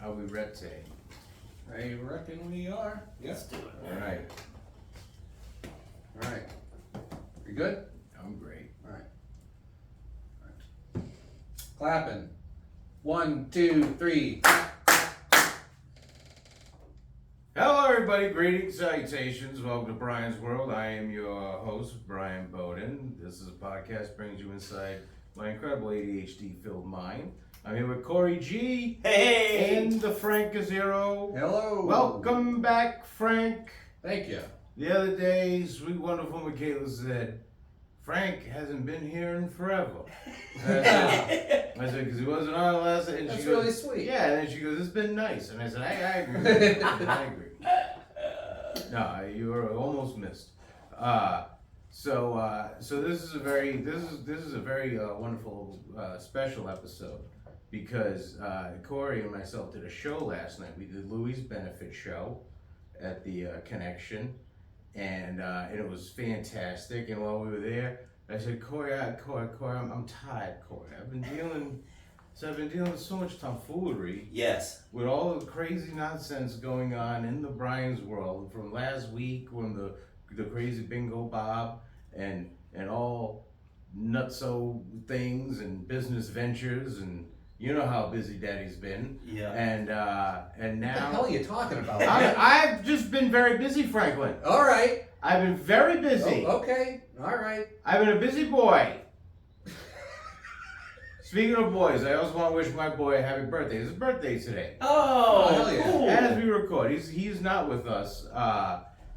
Are we ready? I reckon we are. Let's do it. All right. All right. You good? I'm great. All right. Clapping. 1, 2, 3. Hello, everybody. Greetings, salutations. Welcome to Brian's World. I am your host, Brian Bowden. This is a podcast that brings you inside my incredible ADHD-filled mind. I'm here with Corey G. Hey! And the Frank Gazero. Hello. Welcome back, Frank. Thank you. The other day, sweet, wonderful Michaela said, Frank hasn't been here in forever. I said, because he wasn't on last night. And That's she goes, really sweet. Yeah, and then she goes, it's been nice. And I said, I agree. I agree. No, you were almost missed. So this is a very wonderful special episode because Corey and myself did a show last night. We did Louis' benefit show at the Connection, and it was fantastic. And while we were there, I said, Corey, I'm tired, Corey. I've been dealing with so much tomfoolery. Yes. With all the crazy nonsense going on in the Brian's world from last week when the crazy bingo Bob and all nutso things and business ventures, and you know how busy Daddy's been. Yeah. And What the now hell are you talking about? I've just been very busy, Franklin. All right. I've been very busy. Oh, okay. All right. I've been a busy boy. Speaking of boys, I also want to wish my boy a happy birthday. It's his birthday today. Oh, hell yeah. cool. As we record, he's not with us.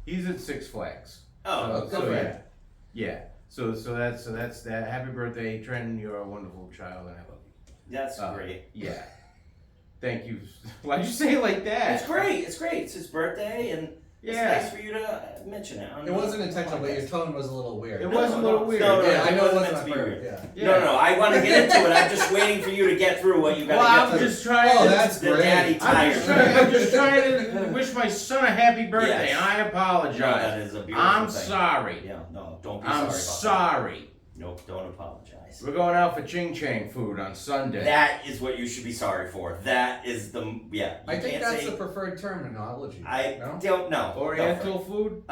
He's at Six Flags. Oh, good for him. Yeah. So that's that. Happy birthday, Trenton. You're a wonderful child, and I love you. That's great. Yeah. Thank you. Why'd you say it like that? It's great. It's great. It's his birthday, and it's Yeah. nice for you to mention it. It wasn't intentional, but your tone was a little weird. It was a little weird. No, Yeah, I know it wasn't wasn't meant on to be purpose. weird. Yeah. Yeah. No, I want to get into it. I'm just waiting for you to get through what you got Well, to I'm get just trying. Oh, to, that's the great. daddy I'm tired. just trying to wish my son a happy birthday. Yes. I apologize. No, that is a beautiful I'm thing. sorry. Yeah, no, don't be I'm sorry about sorry. that. Nope, don't apologize. We're going out for Ching Chang food on Sunday. That is what you should be sorry for. That is the, yeah. You I think can't that's say, the preferred terminology. I no? don't know. Oriental food?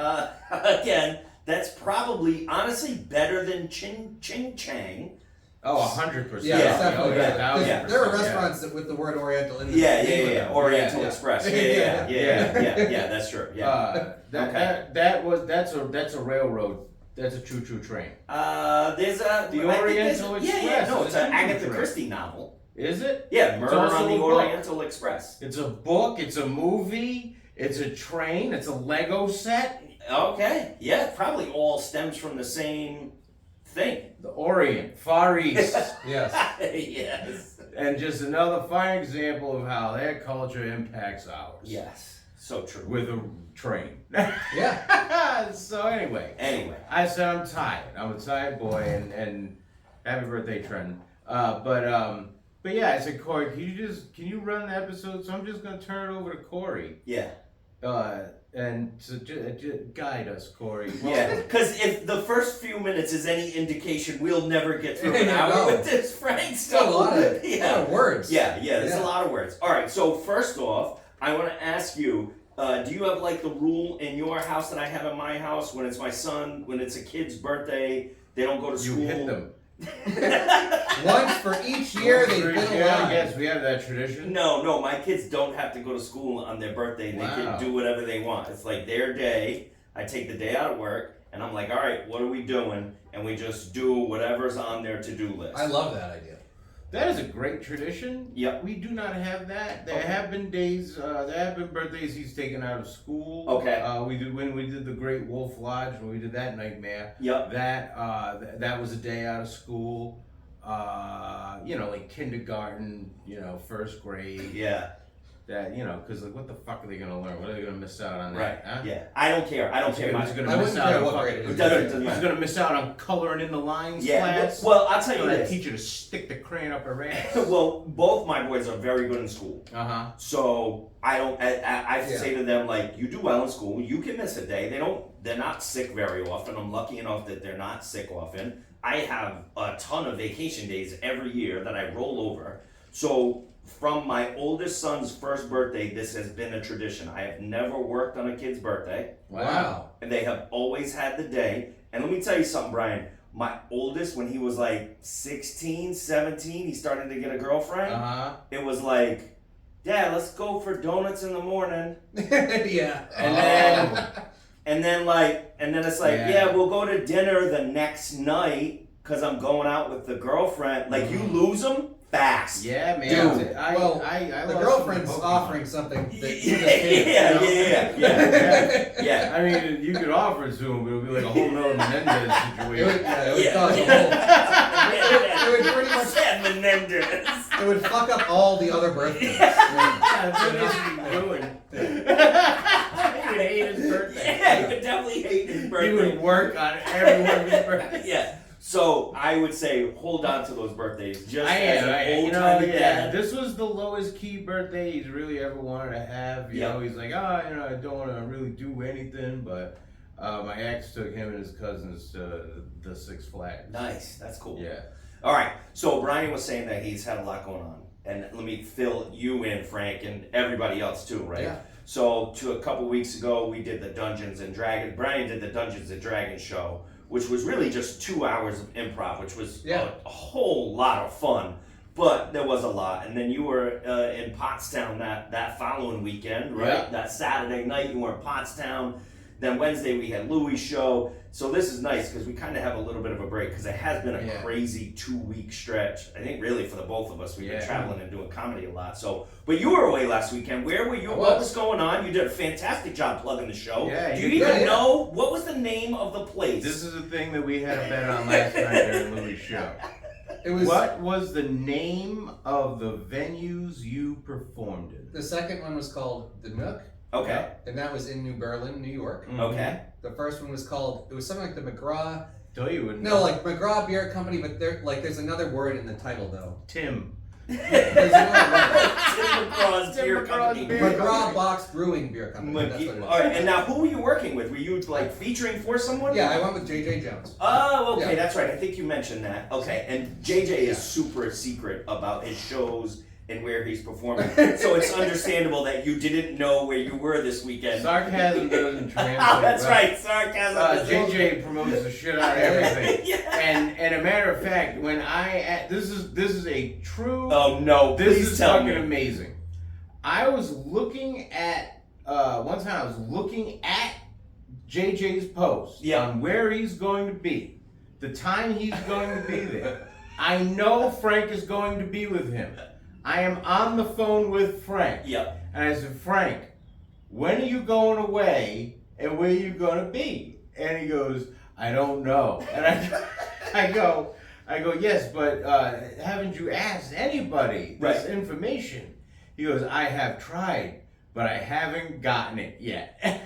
Again, that's probably, honestly, better than Ching Chang. Oh, 100%. Yeah, Yeah. it's definitely Oh, yeah, better. 'Cause 1000%, there are yeah. restaurants that with the word Oriental in Yeah. Oriental Yeah. Express. Yeah. Yeah, that's true. Yeah. That's a railroad. That's a choo-choo train. There's a The I think Oriental there's- Yeah, Express no, is it's a an choo-choo Agatha train. Christie novel. Is it? Yeah, Murder also on the a book. Oriental Express. It's a book. It's a movie. It's a train. It's a Lego set. Okay, yeah, it probably all stems from the same thing. The Orient, Far East. Yes. Yes. And just another fine example of how their culture impacts ours. Yes. So true. With a train. Yeah. So anyway, Anyway. I said I'm tired. I'm a tired boy, and happy birthday, Trenton. But yeah, I said, Corey, can you run the episode? So I'm just gonna turn it over to Corey. Yeah. And to guide us, Corey. Yeah, because if the first few minutes is any indication, we'll never get through an hour No. with this, Frank. Still a lot of words. Yeah, there's Yeah. a lot of words. All right, so first off, I want to ask you, do you have like the rule in your house that I have in my house when it's my son, when it's a kid's birthday, they don't go to You school? hit them. Once for each year they've been alive. Yes, we have that tradition. No, my kids don't have to go to school on their birthday. They Wow. can do whatever they want. It's like their day. I take the day out of work, and I'm like, all right, what are we doing? And we just do whatever's on their to-do list. I love that idea. That is a great tradition. Yep. We do not have that. There Okay. have been days, there have been birthdays he's taken out of school. Okay. When we did the Great Wolf Lodge, when we did that nightmare. Yep. That was a day out of school. Like kindergarten, first grade. Yeah. That, because like, what the fuck are they gonna learn? What are they gonna miss out on Right. that? Huh? Yeah. I don't care. I don't care. He's gonna I miss wouldn't out care on what fucking- grade it is. It doesn't He's matter. gonna miss out on coloring in the lines Yeah. class. Well, I'll tell you that this. teacher to stick the crayon up her ass. Well, both my boys are very good in school. Uh-huh. So I don't. I Yeah. say to them like, you do well in school. You can miss a day. They're not sick very often. I'm lucky enough that they're not sick often. I have a ton of vacation days every year that I roll over. So from my oldest son's first birthday, this has been a tradition. I have never worked on a kid's birthday, Wow. and they have always had the day. And let me tell you something, Brian. My oldest, when he was like 16, 17, he started to get a girlfriend. It was like, Dad, let's go for donuts in the morning. Yeah. And then it's like, yeah, we'll go to dinner the next night because I'm going out with the girlfriend. Like, you lose them fast. Yeah, man. Dude, I the lost girlfriend's some Pokemon. offering something that you just can't. Yeah. I mean, you could offer it to him, but it would be like a whole nother Menendez situation. It would cause a whole. It would pretty much. Sam Menendez. It would fuck up all the other birthdays. Yeah, that's what he's doing. He would hate his birthday. Yeah, he would definitely hate his birthday. He would work on everyone's birthday. Yeah. So I would say hold on to those birthdays. Just as an old you know, timey yeah. dad. This was the lowest key birthday he's really ever wanted to have. You know, he's like, I don't want to really do anything, but my ex took him and his cousins to the Six Flags. Nice. That's cool. Yeah. All right. So Brian was saying that he's had a lot going on, and let me fill you in, Frank, and everybody else too, right? Yeah. So a couple weeks ago, we did the Dungeons and Dragons. Brian did the Dungeons and Dragons show, which was really just 2 hours of improv, which was a whole lot of fun. But there was a lot. And then you were in Pottstown that following weekend, right? Yeah. That Saturday night, you were in Pottstown. Then Wednesday, we had Louis' show. So this is nice because we kind of have a little bit of a break because it has been a crazy 2-week stretch. I think really for the both of us, we've been traveling and doing comedy a lot. So, but you were away last weekend. Where were you? What was going on? You did a fantastic job plugging the show. Yeah, Do you even know what was the name of the place? This is the thing that we had a bet on last night during Louis' show. It was. What was the name of the venues you performed in? The second one was called The Nook. Okay. And that was in New Berlin, New York. Okay. The first one was called. It was something like the McGraw. Tell you wouldn't. No, like McGraw Beer Company, but there's another word in the title though. Tim. There's another word. Tim McGraw's Beer Company. McGraw Box Brewing Beer Company. That's what it is. All right, and now who were you working with? Were you like featuring for someone? Yeah, I went with JJ Jones. Oh, okay, Yeah. that's right. I think you mentioned that. Okay, and JJ is super secret about his shows and where he's performing, so it's understandable that you didn't know where you were this weekend. Sarcasm doesn't translate. Oh, that's well. right, sarcasm. JJ promotes the shit out of everything. Yeah. And a matter of fact, when this is a true. Oh no! This Please is tell fucking me. amazing. I was looking at one time. I was looking at JJ's post on where he's going to be, the time he's going to be there. I know Frank is going to be with him. I am on the phone with Frank. Yep. And I said, Frank, when are you going away and where are you going to be? And he goes, I don't know. And I go, yes, but haven't you asked anybody this information? He goes, I have tried, but I haven't gotten it yet.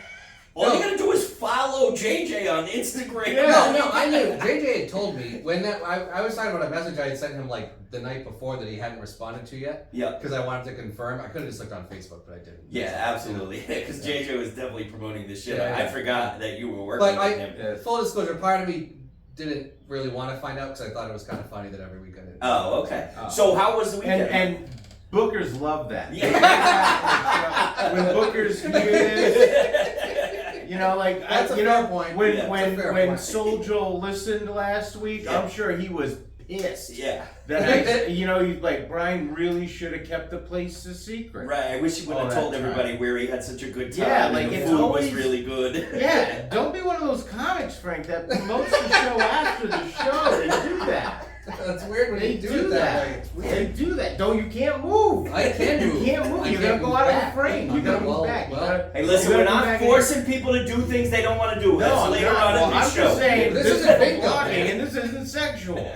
All you gotta do is follow JJ on Instagram. No, I knew. JJ had told me when that I was talking about a message I had sent him like the night before that he hadn't responded to yet. Yeah. Because I wanted to confirm. I could have just looked on Facebook, but I didn't. Yeah, absolutely. Because JJ was definitely promoting this shit. Yeah. I forgot that you were working But with him. full disclosure, part of me didn't really want to find out because I thought it was kind of funny that every week I did. Oh, okay. So how was the weekend? And bookers love that. Yeah. When bookers hear this, you know, like That's a fair point. When Yeah, when that's a fair when point. Souljo listened last week, I'm sure he was pissed. Yeah. That he's like, Brian really should have kept the place a secret. Right. I wish he would have told everybody where he had such a good time. Yeah, and like the it's food always was really good. Yeah, don't be one of those comics, Frank, that promotes the show after the show. They do that. That's weird when They you do it that way. It's They weird. do that. You can't move. I can move. You can't move. I You can't gotta go move out back. of the frame. You gotta move back. Hey, listen, we're not forcing people to do things they don't want to do. That's I'm later not. on in Well, the I'm show. just saying, This this isn't is bingo, blocking, man. and this isn't sexual.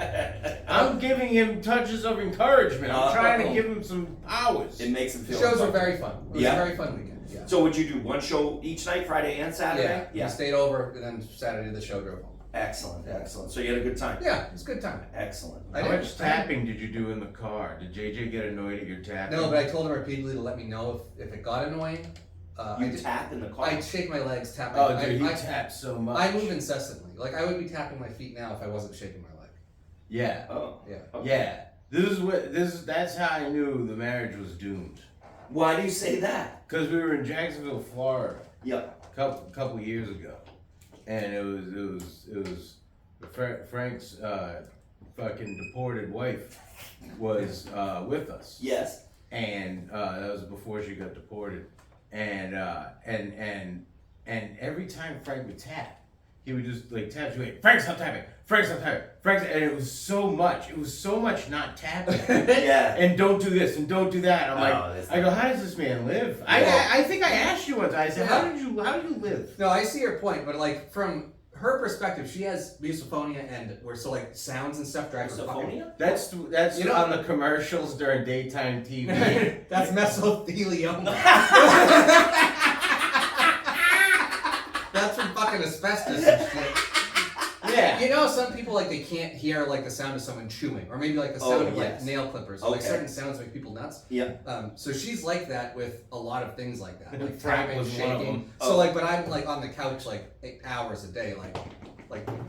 I'm giving him touches of encouragement. I'm trying to give him some powers. It makes him The feel shows were uncomfortable. very fun. It was Yeah. a very fun weekend. Yeah. So would you do one show each night, Friday and Saturday? We stayed over, and then Saturday the show drove home. Excellent, excellent. So you had a good time? Yeah, it was a good time. Excellent. How much tapping did you do in the car? Did JJ get annoyed at your tapping? No, but I told him repeatedly to let me know if it got annoying. You tap in the car? I'd shake my legs, tap my Oh, dude, he taps so much. I move incessantly. Like, I would be tapping my feet now if I wasn't shaking my leg. Yeah. Oh. Yeah. Okay. Yeah. That's how I knew the marriage was doomed. Why do you say that? Because we were in Jacksonville, Florida, Yep. couple years ago, and it was Frank's fucking deported wife was with us, Yes. and that was before she got deported, and every time Frank would tap, he would just like tap. She would go, Frank, stop tapping. Frank, stop tapping. Frank, and it was so much not tapping. Yeah. And don't do this and don't do that. I'm that's I go, how does this man live? I think I asked you once. I said, how do you live? No, I see your point, but like from her perspective, she has misophonia, and we're so like sounds and stuff drive her fucking. Misophonia? That's You know- on the commercials during daytime TV. That's mesothelioma. That's from fucking asbestos and shit. Yeah. You know, some people like they can't hear like the sound of someone chewing, or maybe like the sound of yes. like nail clippers. Or, like Okay. certain sounds make people nuts. Yeah. So she's like that with a lot of things like that, like Frank tapping, was one of shaking. them. So Oh. like, but I'm like on the couch like 8 hours a day, like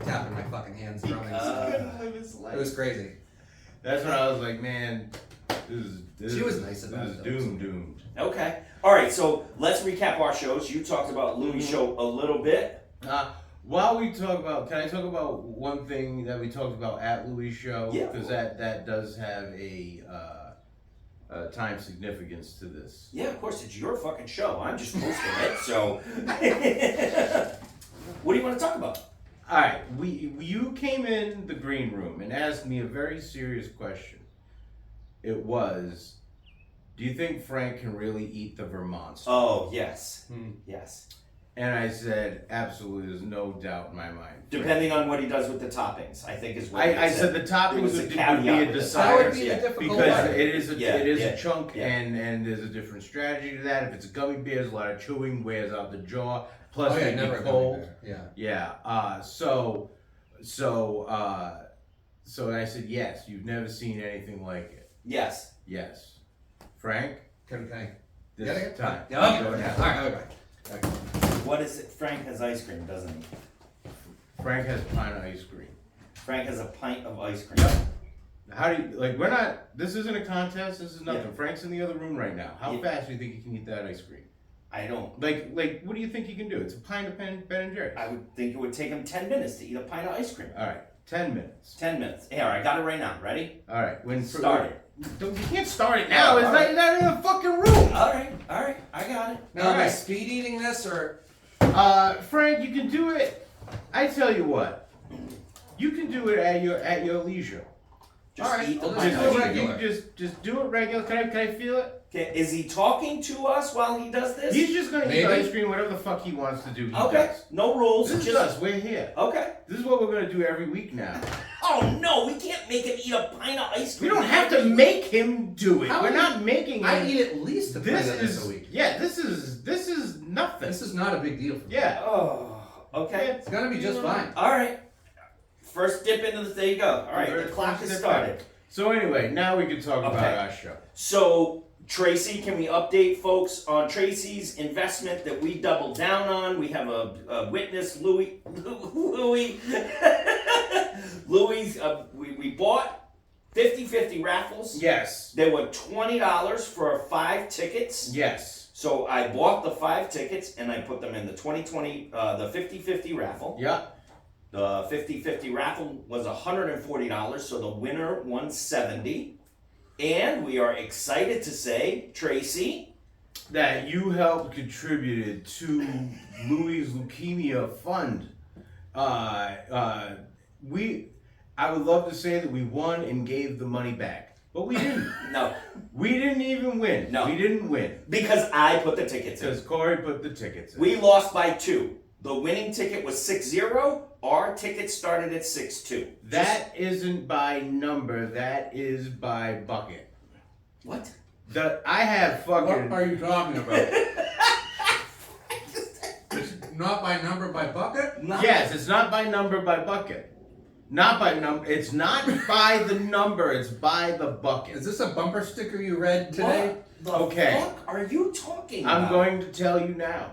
tapping my fucking hands, drumming. It was crazy. That's when I was like, man, this She was nice about this is it, though. doomed. Okay. All right. So let's recap our shows. You talked about Louis' show a little bit. While we talk about, can I talk about one thing that we talked about at Louis' show? Yeah. Because that does have a time significance to this. Yeah, of course. It's your fucking show. I'm just hosting it. So, what do you want to talk about? All right, you came in the green room and asked me a very serious question. It was, do you think Frank can really eat the Vermont? Oh, yes. Hmm. Yes. And I said, absolutely, there's no doubt in my mind. Depending on what he does with the toppings, I think is what I he said the There toppings was a would be caveat a with the decider. That would be Yeah. the difficult Because part. it is Yeah, a yeah, chunk, yeah. and there's a different strategy to that. If it's a gummy bear, there's a lot of chewing, wears out the jaw. Plus, Oh yeah, they never be a gummy cold. bear. Yeah. Yeah. So I said yes. You've never seen anything like it. Yes. Yes. Frank, Can I? this Yeah, yeah. time. Yeah. Go Okay. ahead. All right. Okay. What is it? Frank has ice cream, doesn't he? Frank has pint of ice cream. Frank has a pint of ice cream. Yep. How do you like? We're not. This isn't a contest. This is nothing. Yeah. Frank's in the other room right now. How Yeah. fast do you think he can eat that ice cream? I don't. Like, what do you think he can do? It's a pint of Ben and Jerry's. I would think it would take him 10 minutes to eat a pint of ice cream. All right, 10 minutes. 10 minutes. Here, I got it right now. Ready? All right, when Start it. You can't start it now. Oh, It's all not, not in the fucking room. All right. I got it. Now, am I Alright. speed eating this or? Frank, you can do it. I tell you what, you can do it at your leisure. Just All right, eat the I'll pint just of do ice it cream. regular. Just do it regular. Can I feel it? Okay, is he talking to us while he does this? He's just gonna eat Maybe. ice cream, whatever the fuck he wants to do. He Okay, does. no rules. This is Just us. We're here. okay. This is what we're gonna do every week now. Oh no, we can't make him eat a pint of ice We cream. don't have to make him do it. How We're many- not making him. I eat at least a pint This of this is a week. yeah. This is nothing. This is not a big deal for me. Yeah. Oh, okay. It's gonna be just fine. All right. First dip into the. There you go. All right, the First clock has dip started. So anyway, now we can talk about Okay. our show. So Tracy, can we update folks on Tracy's investment that we doubled down on? We have a witness, Louis. Louis, we bought 50-50 raffles. Yes. They were $20 for 5 tickets. Yes. So I bought the 5 tickets and I put them in the 2020, the 50-50 raffle. Yeah. The 50-50 raffle was $140, so the winner won $70. And we are excited to say, Tracy, That you helped contributed to Louis' Leukemia Fund. I would love to say that we won and gave the money back, but we didn't. no, We didn't even win. No. We didn't win because I put the tickets in. because Corey put the tickets in. We lost by 2. The winning ticket was 6-0. Our ticket started at 6-2. That isn't by number. That is by bucket. What? I have fucking. What are you talking about? It's not by number, by bucket? Not- Yes, it's not by number, by bucket. Not by number. It's not by the number. It's by the bucket. Is this a bumper sticker you read today? What the Okay. fuck are you talking about? I'm going to tell you now.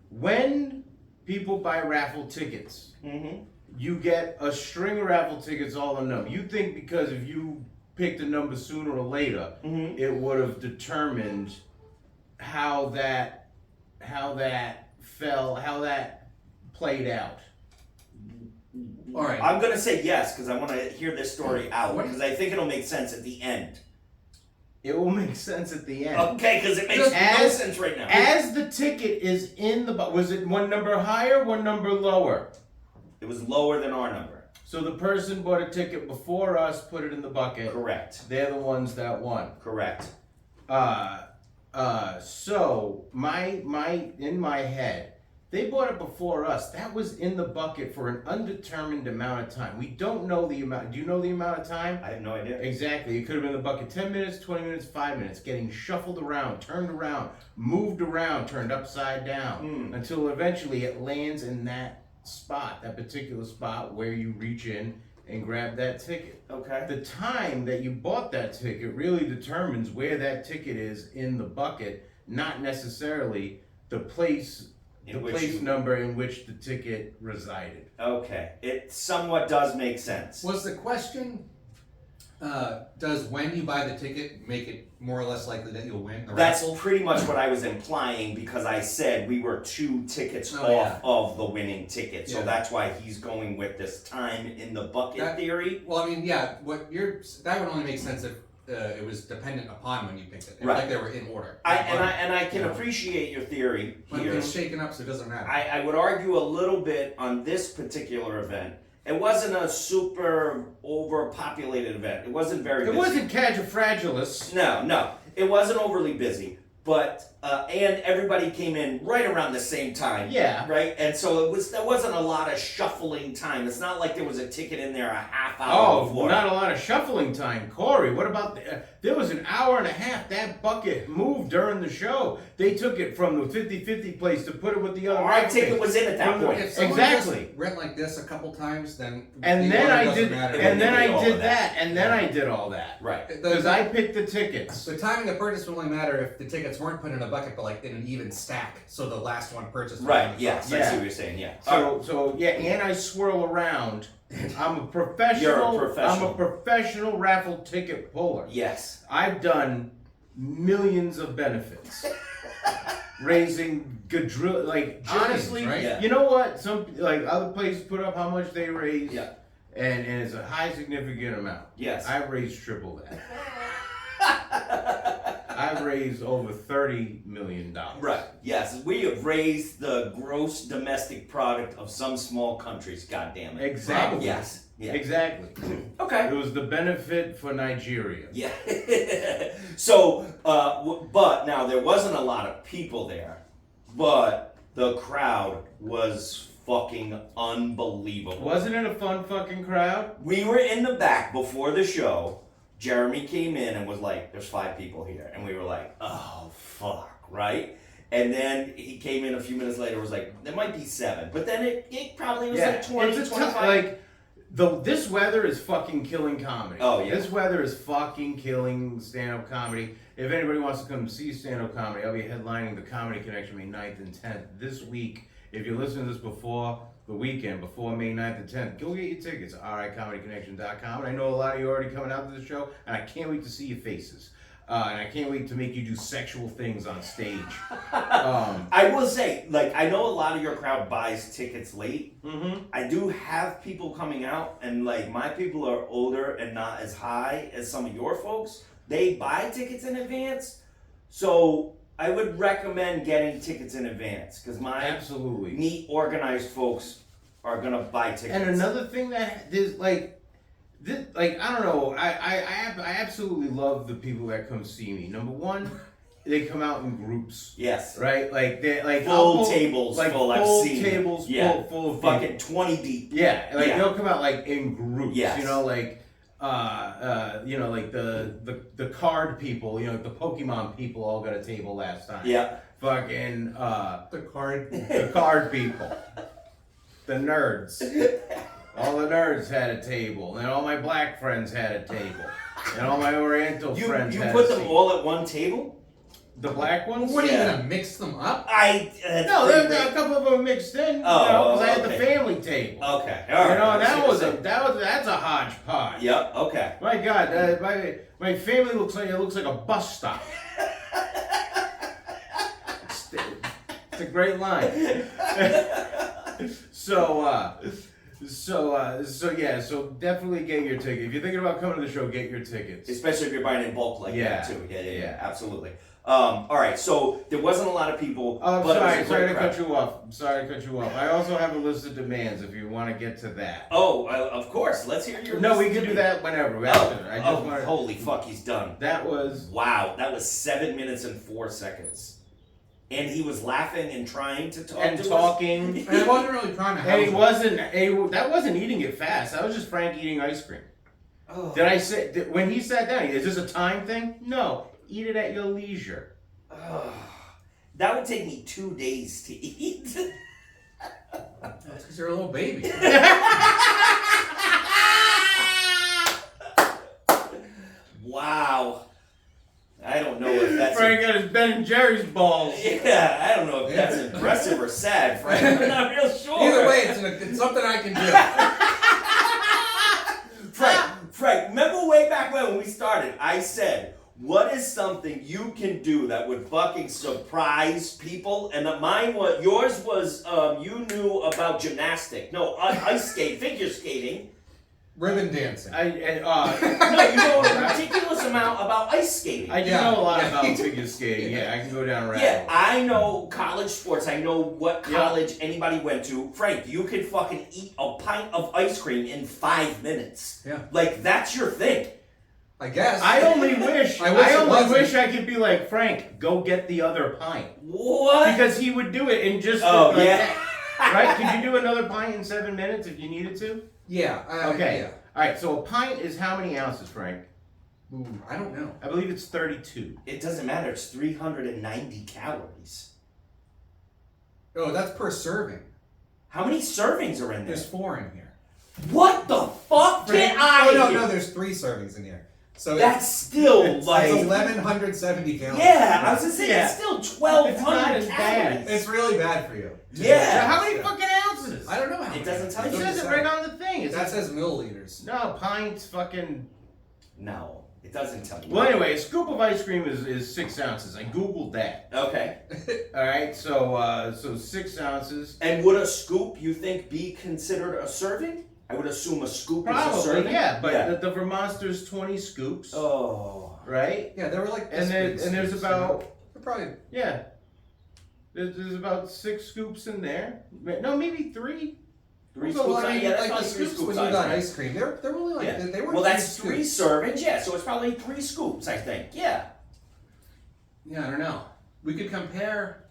When people buy raffle tickets, Mm-hmm. you get a string of raffle tickets all in them. You think because if you picked a number sooner or later, Mhm. it would have determined how that played out. All right. I'm gonna say yes because I want to hear this story out What- because I think it'll make sense at the end. It will make sense at the end. Okay, because it makes no As- sense right now. As the ticket is in the was it one number higher, one number lower? It was lower than our number. So the person bought a ticket before us, put it in the bucket. Correct. They're the ones that won. Correct. So my in my head, they bought it before us. That was in the bucket for an undetermined amount of time. We don't know the amount. Do you know the amount of time? I have no idea. Exactly. It could have been in the bucket 10 minutes, 20 minutes, 5 minutes, getting shuffled around, turned around, moved around, turned upside down, until eventually it lands in that spot, that particular spot where you reach in and grab that ticket. Okay. The time that you bought that ticket really determines where that ticket is in the bucket, not necessarily the place In which you- number in which the ticket resided. Okay. It somewhat does make sense. Was the question, does when you buy the ticket make it more or less likely that you'll win the That's raffle? pretty much what I was implying because I said we were 2 tickets Oh, off of the winning ticket. So Yeah. that's why he's going with this time in the bucket That- theory. Well, I mean, yeah, that would only make sense if it was dependent upon when you picked it. If, Right. Like they were in order. I can Yeah. appreciate your theory But here. it's shaken up, so it doesn't matter. I would argue a little bit on this particular event. It wasn't a super overpopulated event. It wasn't very It busy. wasn't Cadgefragilus. No. It wasn't overly busy. But and everybody came in right around the same time. Yeah. Right? And so there wasn't a lot of shuffling time. It's not like there was a ticket in there a half hour Oh, before. not a lot of shuffling time, Corey. What about there was an hour and a half. That bucket moved during the show. They took it from the 50-50 place to put it with the other. Our raffle ticket tickets. was in at that From the- point. If someone Exactly. just went like this a couple times, then And the then order I doesn't did, matter. and then All I of did that. that, and then I did all that. Right. Because I picked the tickets. The timing of purchase would only matter if the tickets weren't put in a bucket, but like in an even stack, so the last one purchased. was Right, on the yes, top. I Yeah. see what you're saying, yeah. Alright. So yeah, and I swirl around. I'm a professional. You're a professional. I'm a professional raffle ticket puller. Yes. I've done millions of benefits, raising honestly, right? Yeah. you know what? Some other places put up how much they raise, Yeah. and it's a high significant amount. Yes. I've raised triple that. I've raised over $30 million. Right, yes. We have raised the gross domestic product of some small countries, God damn it. Exactly. Yes. Yeah. Exactly. Okay. It was the benefit for Nigeria. Yeah. So, but now there wasn't a lot of people there, but the crowd was fucking unbelievable. Wasn't it a fun fucking crowd? We were in the back before the show. Jeremy came in and was like, there's 5 people here. And we were like, oh, fuck, right? And then he came in a few minutes later and was like, there might be 7. But then it probably was like 20, it's a 25. this weather is fucking killing comedy. Oh, yeah. This weather is fucking killing stand-up comedy. If anybody wants to come see stand-up comedy, I'll be headlining the Comedy Connection May 9th and 10th this week. If you're listening to this before the weekend, before May 9th and 10th, go get your tickets at ricomedyconnection.com. And I know a lot of you are already coming out to the show, and I can't wait to see your faces. And I can't wait to make you do sexual things on stage. I will say, I know a lot of your crowd buys tickets late. Mm-hmm. I do have people coming out, and my people are older and not as high as some of your folks. They buy tickets in advance, so I would recommend getting tickets in advance because my Absolutely. neat, organized folks are gonna buy tickets. And another thing that there's I don't know, I absolutely love the people that come see me. Number one, they come out in groups, yes, right? They're full tables full. full I've seen tables yeah. full of fucking 20 deep. yeah, Yeah. they'll come out in groups. Yes. The card people, the Pokemon people all got a table last time. Yeah, Fucking The card. the card people, the nerds. All the nerds had a table, and all my black friends had a table, and all my Oriental you friends had put a them seat. all at one table. The black ones? What are you Yeah. gonna mix them up? No, there's a couple of them mixed in, because I had the okay. family table. Okay, That's a hodgepodge. Yep. Okay. My God, my family looks like a bus stop. It's a great line. So definitely get your ticket. If you're thinking about coming to the show, get your tickets. Especially if you're buying in bulk like Yeah. that too. Yeah. Absolutely. All right. So there wasn't a lot of people. Oh, but sorry it was a great to crowd. cut you off. Sorry to cut you off. I also have a list of demands if you want to get to that. Oh, of course. Let's hear your. No, list we can of do that whenever. Oh, After. I just wanted. holy fuck, he's done. That was. Wow, that was 7 minutes and 4 seconds. And he was laughing and trying to talk And to us. talking. And I wasn't really trying to And he help. wasn't. That wasn't eating it fast. That was just Frank eating ice cream. Oh. Did I say when he sat down? Is this a time thing? No. Eat it at your leisure. That would take me 2 days to eat. That's because you're a little baby. Wow. I don't know if that's. Frank got his Ben and Jerry's balls. Yeah, I don't know if that's impressive or sad, Frank. I'm not real sure. Either way, it's something I can do. Frank, remember way back when we started, I said, what is something you can do that would fucking surprise people? And yours was, you knew about gymnastic. No, ice skate, figure skating. Ribbon dancing. No, you know a ridiculous amount about ice skating. I do know a lot about figure skating. Yeah, I can go down a rabbit Yeah, hole. I know college sports. I know what college anybody went to. Frank, you could fucking eat a pint of ice cream in 5 minutes. Yeah. Like, that's your thing. I guess. I only wish I I could be like, Frank, go get the other pint. What? Because he would do it in just Oh, yeah. Right? Could you do another pint in 7 minutes if you needed to? Yeah. Okay. Yeah. Alright, so a pint is how many ounces, Frank? Ooh, I don't know. I believe it's 32. It doesn't matter. It's 390 calories. Oh, that's per serving. How many servings are in there? There's 4 in here. What the fuck? Get out Oh of here. no, there's 3 servings in here. So That's still it's like 1170 calories. Yeah, I was gonna say Yeah. that's still It's not 1200 as bad. calories. It's really bad for you. Yeah. How many fucking ounces? I don't know how It many. doesn't tell It you. says it right on the thing. It That says, says milliliters. no, pints, fucking. No, it doesn't tell you. Well, anyway, a scoop of ice cream is 6 ounces. I googled that. Okay. Alright, so 6 ounces. And would a scoop, you think, be considered a serving? I would assume a scoop is a Probably, serving. yeah, but the Vermonster's 20 scoops, Oh. right? Yeah, they were like. And this big there's scoops, about They're probably. yeah, there's about 6 scoops in there. No, maybe 3. 3 So, scoops. I mean, Yeah, that's like the probably 3 scoops scoops when you got ice ice cream, they're really like Yeah. they were. Well, that's 3 scoops. servings. Yeah, so it's probably 3 scoops, I think. Yeah. Yeah, I don't know. We could compare.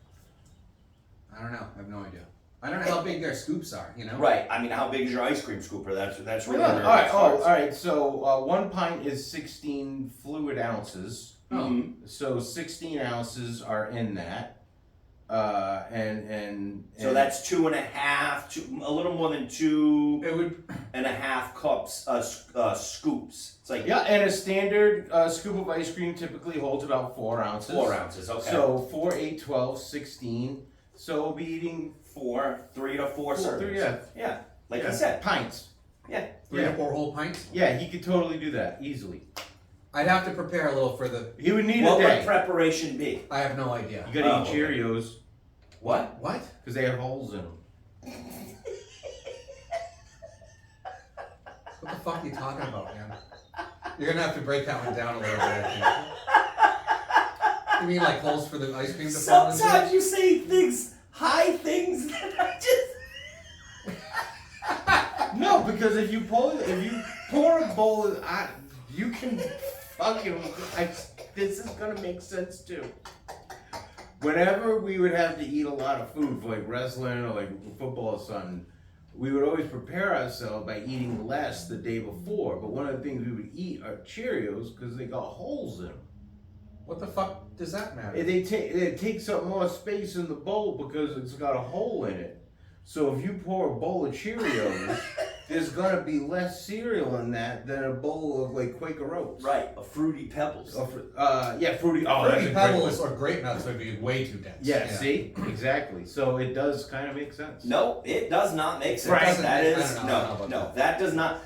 I don't know. I have no idea. I don't know how big their scoops are. You know. Right. I mean, how big is your ice cream scooper? That's Well, really no, where all right, it starts. all right. So 1 pint is 16 fluid ounces. Mhm. So 16 ounces are in that. And So that's 2.5, a little more than 2.5 It would. cups, scoops. It's like yeah, and a standard scoop of ice cream typically holds about 4 ounces. 4 ounces. Okay. So 4, 8, 12, 16. So we'll be eating 3 to 4 4, servings. Yeah. Like I said. pints. Yeah. 3 to 4 whole pints. Yeah, he could totally do that easily. I'd have to prepare a little for the. He would need What a would day. preparation be? I have no idea. You gotta Oh, eat okay. Cheerios What? What? because they have holes in them. What the fuck are you talking about, man? You're gonna have to break that one down a little bit. I think. You mean like holes for the ice cream to fall into? Sometimes you say things, high things that are just. No, because if you pour a bowl of, you can fucking. This is gonna make sense too. Whenever we would have to eat a lot of food for like wrestling or like football or something, we would always prepare ourselves by eating less the day before. But one of the things we would eat are Cheerios because they got holes in them. What the fuck does that matter? It takes up more space in the bowl because it's got a hole in it. So if you pour a bowl of Cheerios, there's gonna be less cereal in that than a bowl of like Quaker Oats. Right, a Fruity Pebbles. Yeah, fruity. Oh, that's a Fruity great Pebbles one. or Grape Nuts would be way too dense. Yeah, see, exactly. So it does kind of make sense. No, it does not make sense. Right. That I is don't know about no, that. that does not.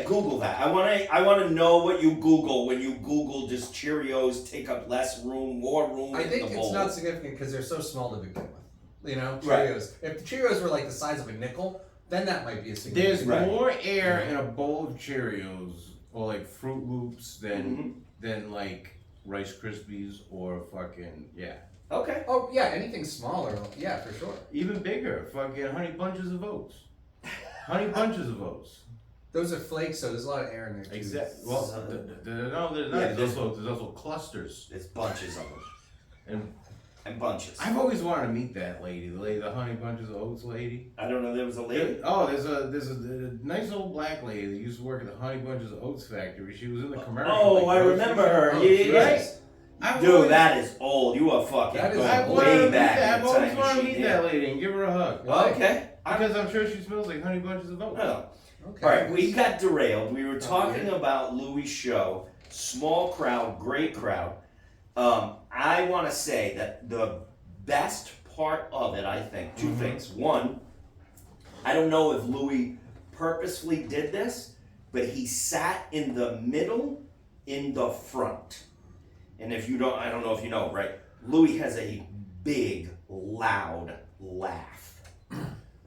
Google that. I wanna know what you Google when you Google does Cheerios take up less room, more room I in think the it's bowl? not significant because they're so small to begin with. You know, Right. Cheerios. If the Cheerios were like the size of a nickel, then that might be a There's significant. Right. more air in a bowl of Cheerios or like Fruit Loops than like Rice Krispies or fucking Okay. Oh yeah, anything smaller. Yeah, for sure. even bigger fucking Honey Bunches of Oats. Honey Bunches of Oats. Those are flakes, so there's a lot of air in there. Too. Exactly. Well, no, there's not. Yeah, There's also clusters. It's bunches of them. And bunches. I've always wanted to meet that lady, the Honey Bunches of Oats lady. I don't know. There was a lady. There's a nice old black lady that used to work at the Honey Bunches of Oats factory. She was in the commercial. Oh, like, I grocery remember shop. her. Yeah. Right? I've Dude, always- that is old. You are fucking That is going I've old. wanted to way meet back. that. in I've the always time wanted to machine, meet yeah. that lady and give her a hug. Okay. Because I'm sure she smells like Honey Bunches of Oats. Oh. Okay. All right, we got derailed. We were Oh, talking weird. about Louis' show. Small crowd, great crowd. I want to say that the best part of it, I think, two things. One, I don't know if Louis purposefully did this, but he sat in the middle, in the front. And if you don't, I don't know if you know, right? Louis has a big, loud laugh,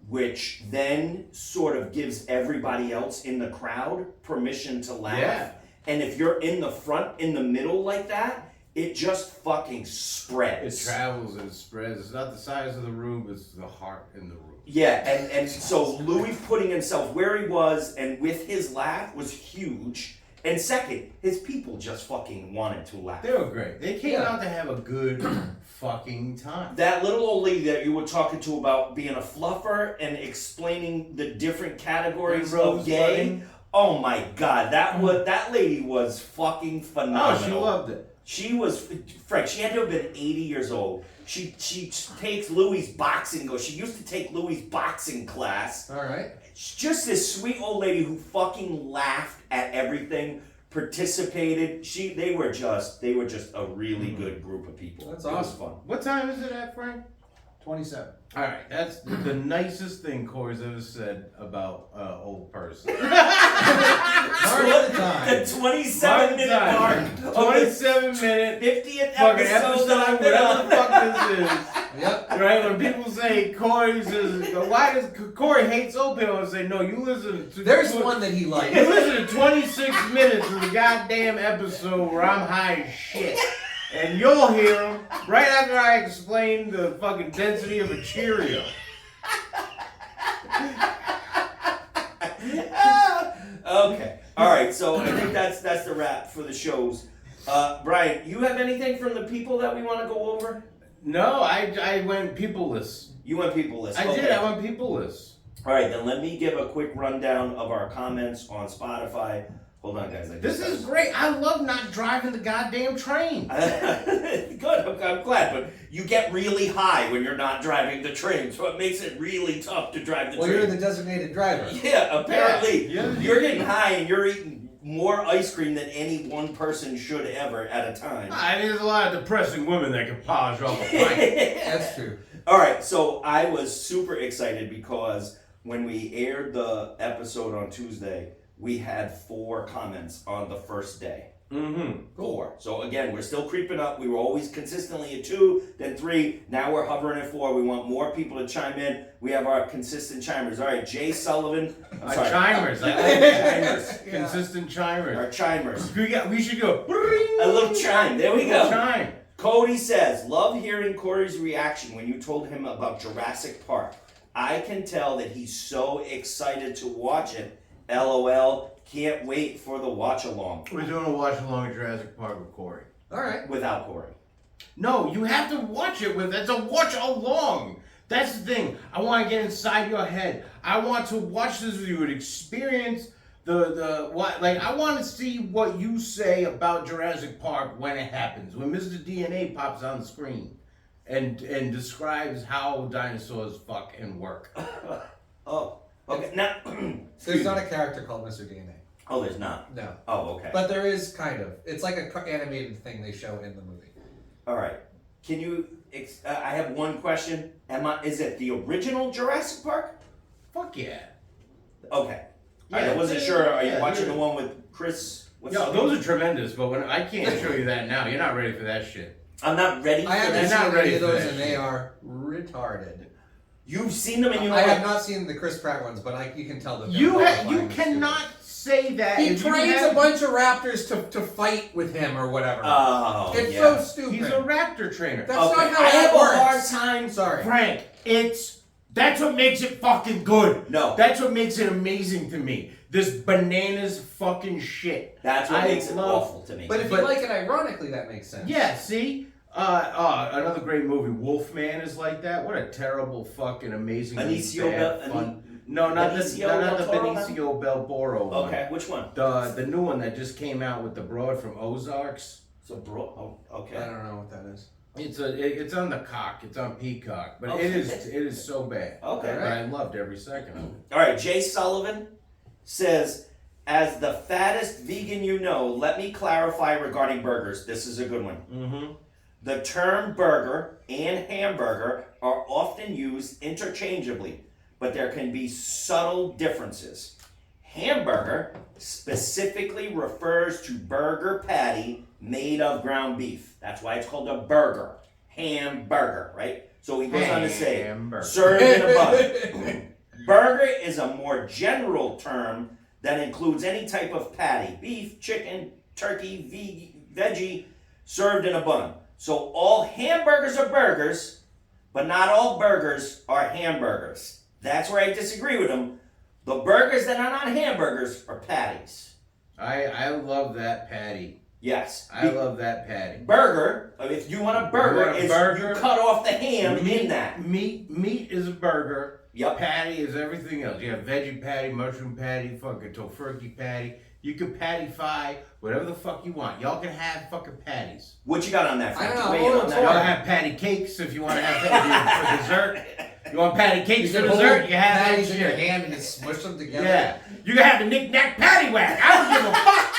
which then sort of gives everybody else in the crowd permission to laugh. Yeah. And if you're in the front, in the middle like that, it just fucking It spreads. travels and spreads. It's not the size of the room, it's the heart in the room. Yeah, and so Louis putting himself where he was and with his laugh was huge. And second, his people just fucking wanted to laugh. They were great. They came Yeah. out to have a good fucking time. That little old lady that you were talking to about being a fluffer and explaining the different categories And of rose gay. budding. Oh my god, that lady was fucking Oh, phenomenal. she loved it. She was Frank. She had to have been 80 years old. She takes Louis' boxing. She used to take Louis' boxing class. All right. She's just this sweet old lady who fucking laughed at everything, participated. They were just a really good group of people. That's It was awesome. fun. What time is it at, Frank? 27. All right, that's the nicest thing Corey's ever said about old person. Mark the time. The 27-minute mark of the 27-minute 50th fucking episode that I've been whatever the on. fuck this is. Yep. Right? When people say Corey says, why does Corey hates old people? I say, no, you listen to. There's one that he likes. You listen to 26 minutes of the goddamn episode where I'm high as shit. And you'll hear them right after I explain the fucking density of a Cheerio. Okay. All right. So I think that's the wrap for the shows. Brian, you have anything from the people that we want to go over? No, I went peopleless. You went people list. I Okay. did, I went peopleless. All right, then let me give a quick rundown of our comments on Spotify. Hold on, guys. This is great. I love not driving the goddamn train. Good. I'm glad, but you get really high when you're not driving the train, so it makes it really tough to drive the Well, train. you're the designated driver. Yeah, apparently Yeah. you're getting high and you're eating more ice cream than any one person should ever at a time. There's a lot of depressing women that can polish off a pint. That's true. All right, so I was super excited because when we aired the episode on Tuesday, we had 4 comments on the first day. Mm-hmm. 4. So again, we're still creeping up. We were always consistently at 2, then 3. Now we're hovering at 4. We want more people to chime in. We have our consistent chimers. All right, Jay Sullivan. I'm sorry. Chimers. I like Chimers. Yeah. consistent chimers. Our chimers. We should go. A little chime. There we go. Chime. Cody says, love hearing Corey's reaction when you told him about Jurassic Park. I can tell that he's so excited to watch it. LOL. Can't wait for the watch along We're doing a watch along at Jurassic Park with Corey. All right. without Corey. No, you have to watch it with. It's a watch along. That's the thing. I want to get inside your head. I want to watch this with you and experience the what. Like I want to see what you say about Jurassic Park when it happens. When Mr. DNA pops on the screen and describes how dinosaurs fuck and work. Oh, okay. Now, There's not a character called Mr. DNA. oh, there's not. No. Oh, okay. But there is kind of. It's like a animated thing they show in the movie. All right. Can you? I have one question. Is it the original Jurassic Park? Fuck yeah. Okay. I Yeah, wasn't sure. Are you yeah, watching yeah. the one with Chris? What's Yo, his those name? are tremendous, but when I can't show you that now, you're not ready for that shit. I'm not ready for I haven't They're that. not seen ready any of for those, that and they shit. are retarded. You've seen them and you know I what? have not seen the Chris Pratt ones, but you can tell that they're You horrifying and cannot say that. stupid. He if you trains have- a bunch of raptors to fight with him or whatever. Oh, it's yeah. so stupid. He's a raptor trainer. That's Okay, not how I that have works. a hard time. Sorry. Frank, that's what makes it fucking good. No. That's what makes it amazing to me. This bananas fucking shit. That's what I makes it love- awful to me. But if you like it ironically, that makes sense. Yeah, see? Another great movie, Wolfman, is like that. What a terrible fucking amazing Benicio bad fun. No, not the Benicio not the del Toro? Benicio Del Toro one. Okay, which one? The new one that just came out with the broad from Ozarks. So bro. Oh, okay. I don't know what that is. It's on the cock. It's on Peacock, but Okay. it is so bad. Okay. But I loved every second of it. All right. Jay Sullivan says, "As the fattest vegan you know, let me clarify regarding burgers. This is a good one. Mm-hmm. The term burger and hamburger are often used interchangeably, but there can be subtle differences. Hamburger specifically refers to burger patty made of ground beef. That's why it's called a burger. Hamburger, right? So he goes on to say, Hamburger. served in a bun. Burger is a more general term that includes any type of patty, beef, chicken, turkey, veggie, served in a bun. So all hamburgers are burgers, but not all burgers are hamburgers. That's where I disagree with him. The burgers that are not hamburgers are patties. I love that patty. Yes. I love that patty. Burger, if you want a burger, You want a is burger? you cut off the ham in that. Meat is a burger. Yep. Patty is everything else. You have veggie patty, mushroom patty, fucking tofurkey patty. You can patty-fy whatever the fuck you want. Y'all can have fucking patties. What you got on that, Frank? I don't know, Weigh I'm in a on little Y'all that. have patty cakes if you want to have patty for dessert. You want patty cakes You for can dessert? hold You have that patties in your shit. hand and just smush them together. Yeah. You can have the knick-knack patty whack. I don't give a fuck.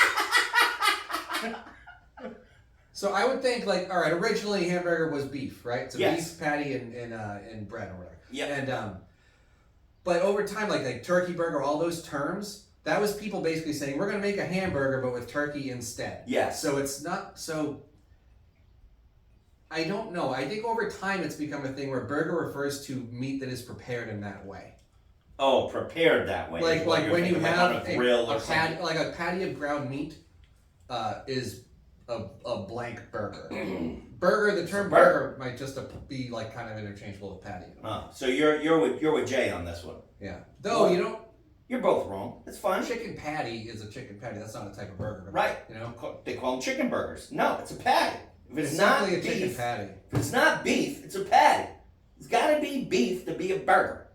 So I would think like, all right, originally hamburger was beef, right? It's a Yes. beef patty and bread or whatever. Yep. And but over time, like turkey burger, all those terms, that was people basically saying we're gonna make a hamburger but with turkey instead. Yes. So it's not so. I don't know. I think over time it's become a thing where burger refers to meat that is prepared in that way. Oh, prepared that way. Like is what you're when you thinking, like have on a grill or a something. patty, like a patty of ground meat, is a blank burger. Burger, the term burger might just be like kind of interchangeable with patty. Oh, so you're with Jay on this one. Yeah. Though you don't. You're both wrong. It's fine. Chicken patty is a chicken patty. That's not a type of burger. Right. You know. They call them chicken burgers. No, it's a patty. If it's, It's not simply a chicken beef, patty. if it's not beef, it's a patty. It's got to be beef to be a burger.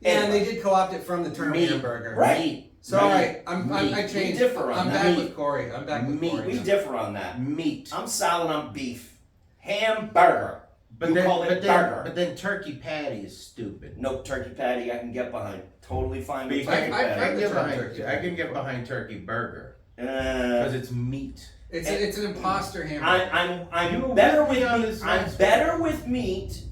Yeah, and Anyway. they did co-opt it from the term Meat. hamburger. Right. Meat. So all right, I We changed. differ on I'm that. back Meat. with Corey. I'm back with Meat. Corey. We now. differ on that. Meat. I'm solid on beef. Hamburger. You call it burger. But then turkey patty is stupid. Nope, turkey patty I can get behind. Totally fine But with you turkey can't- I patty. can get the term behind. turkey I can patty. get behind turkey burger Uh, because it's meat. It's an imposter hamburger. I'm You better with me with on meat. this I'm last better with meat.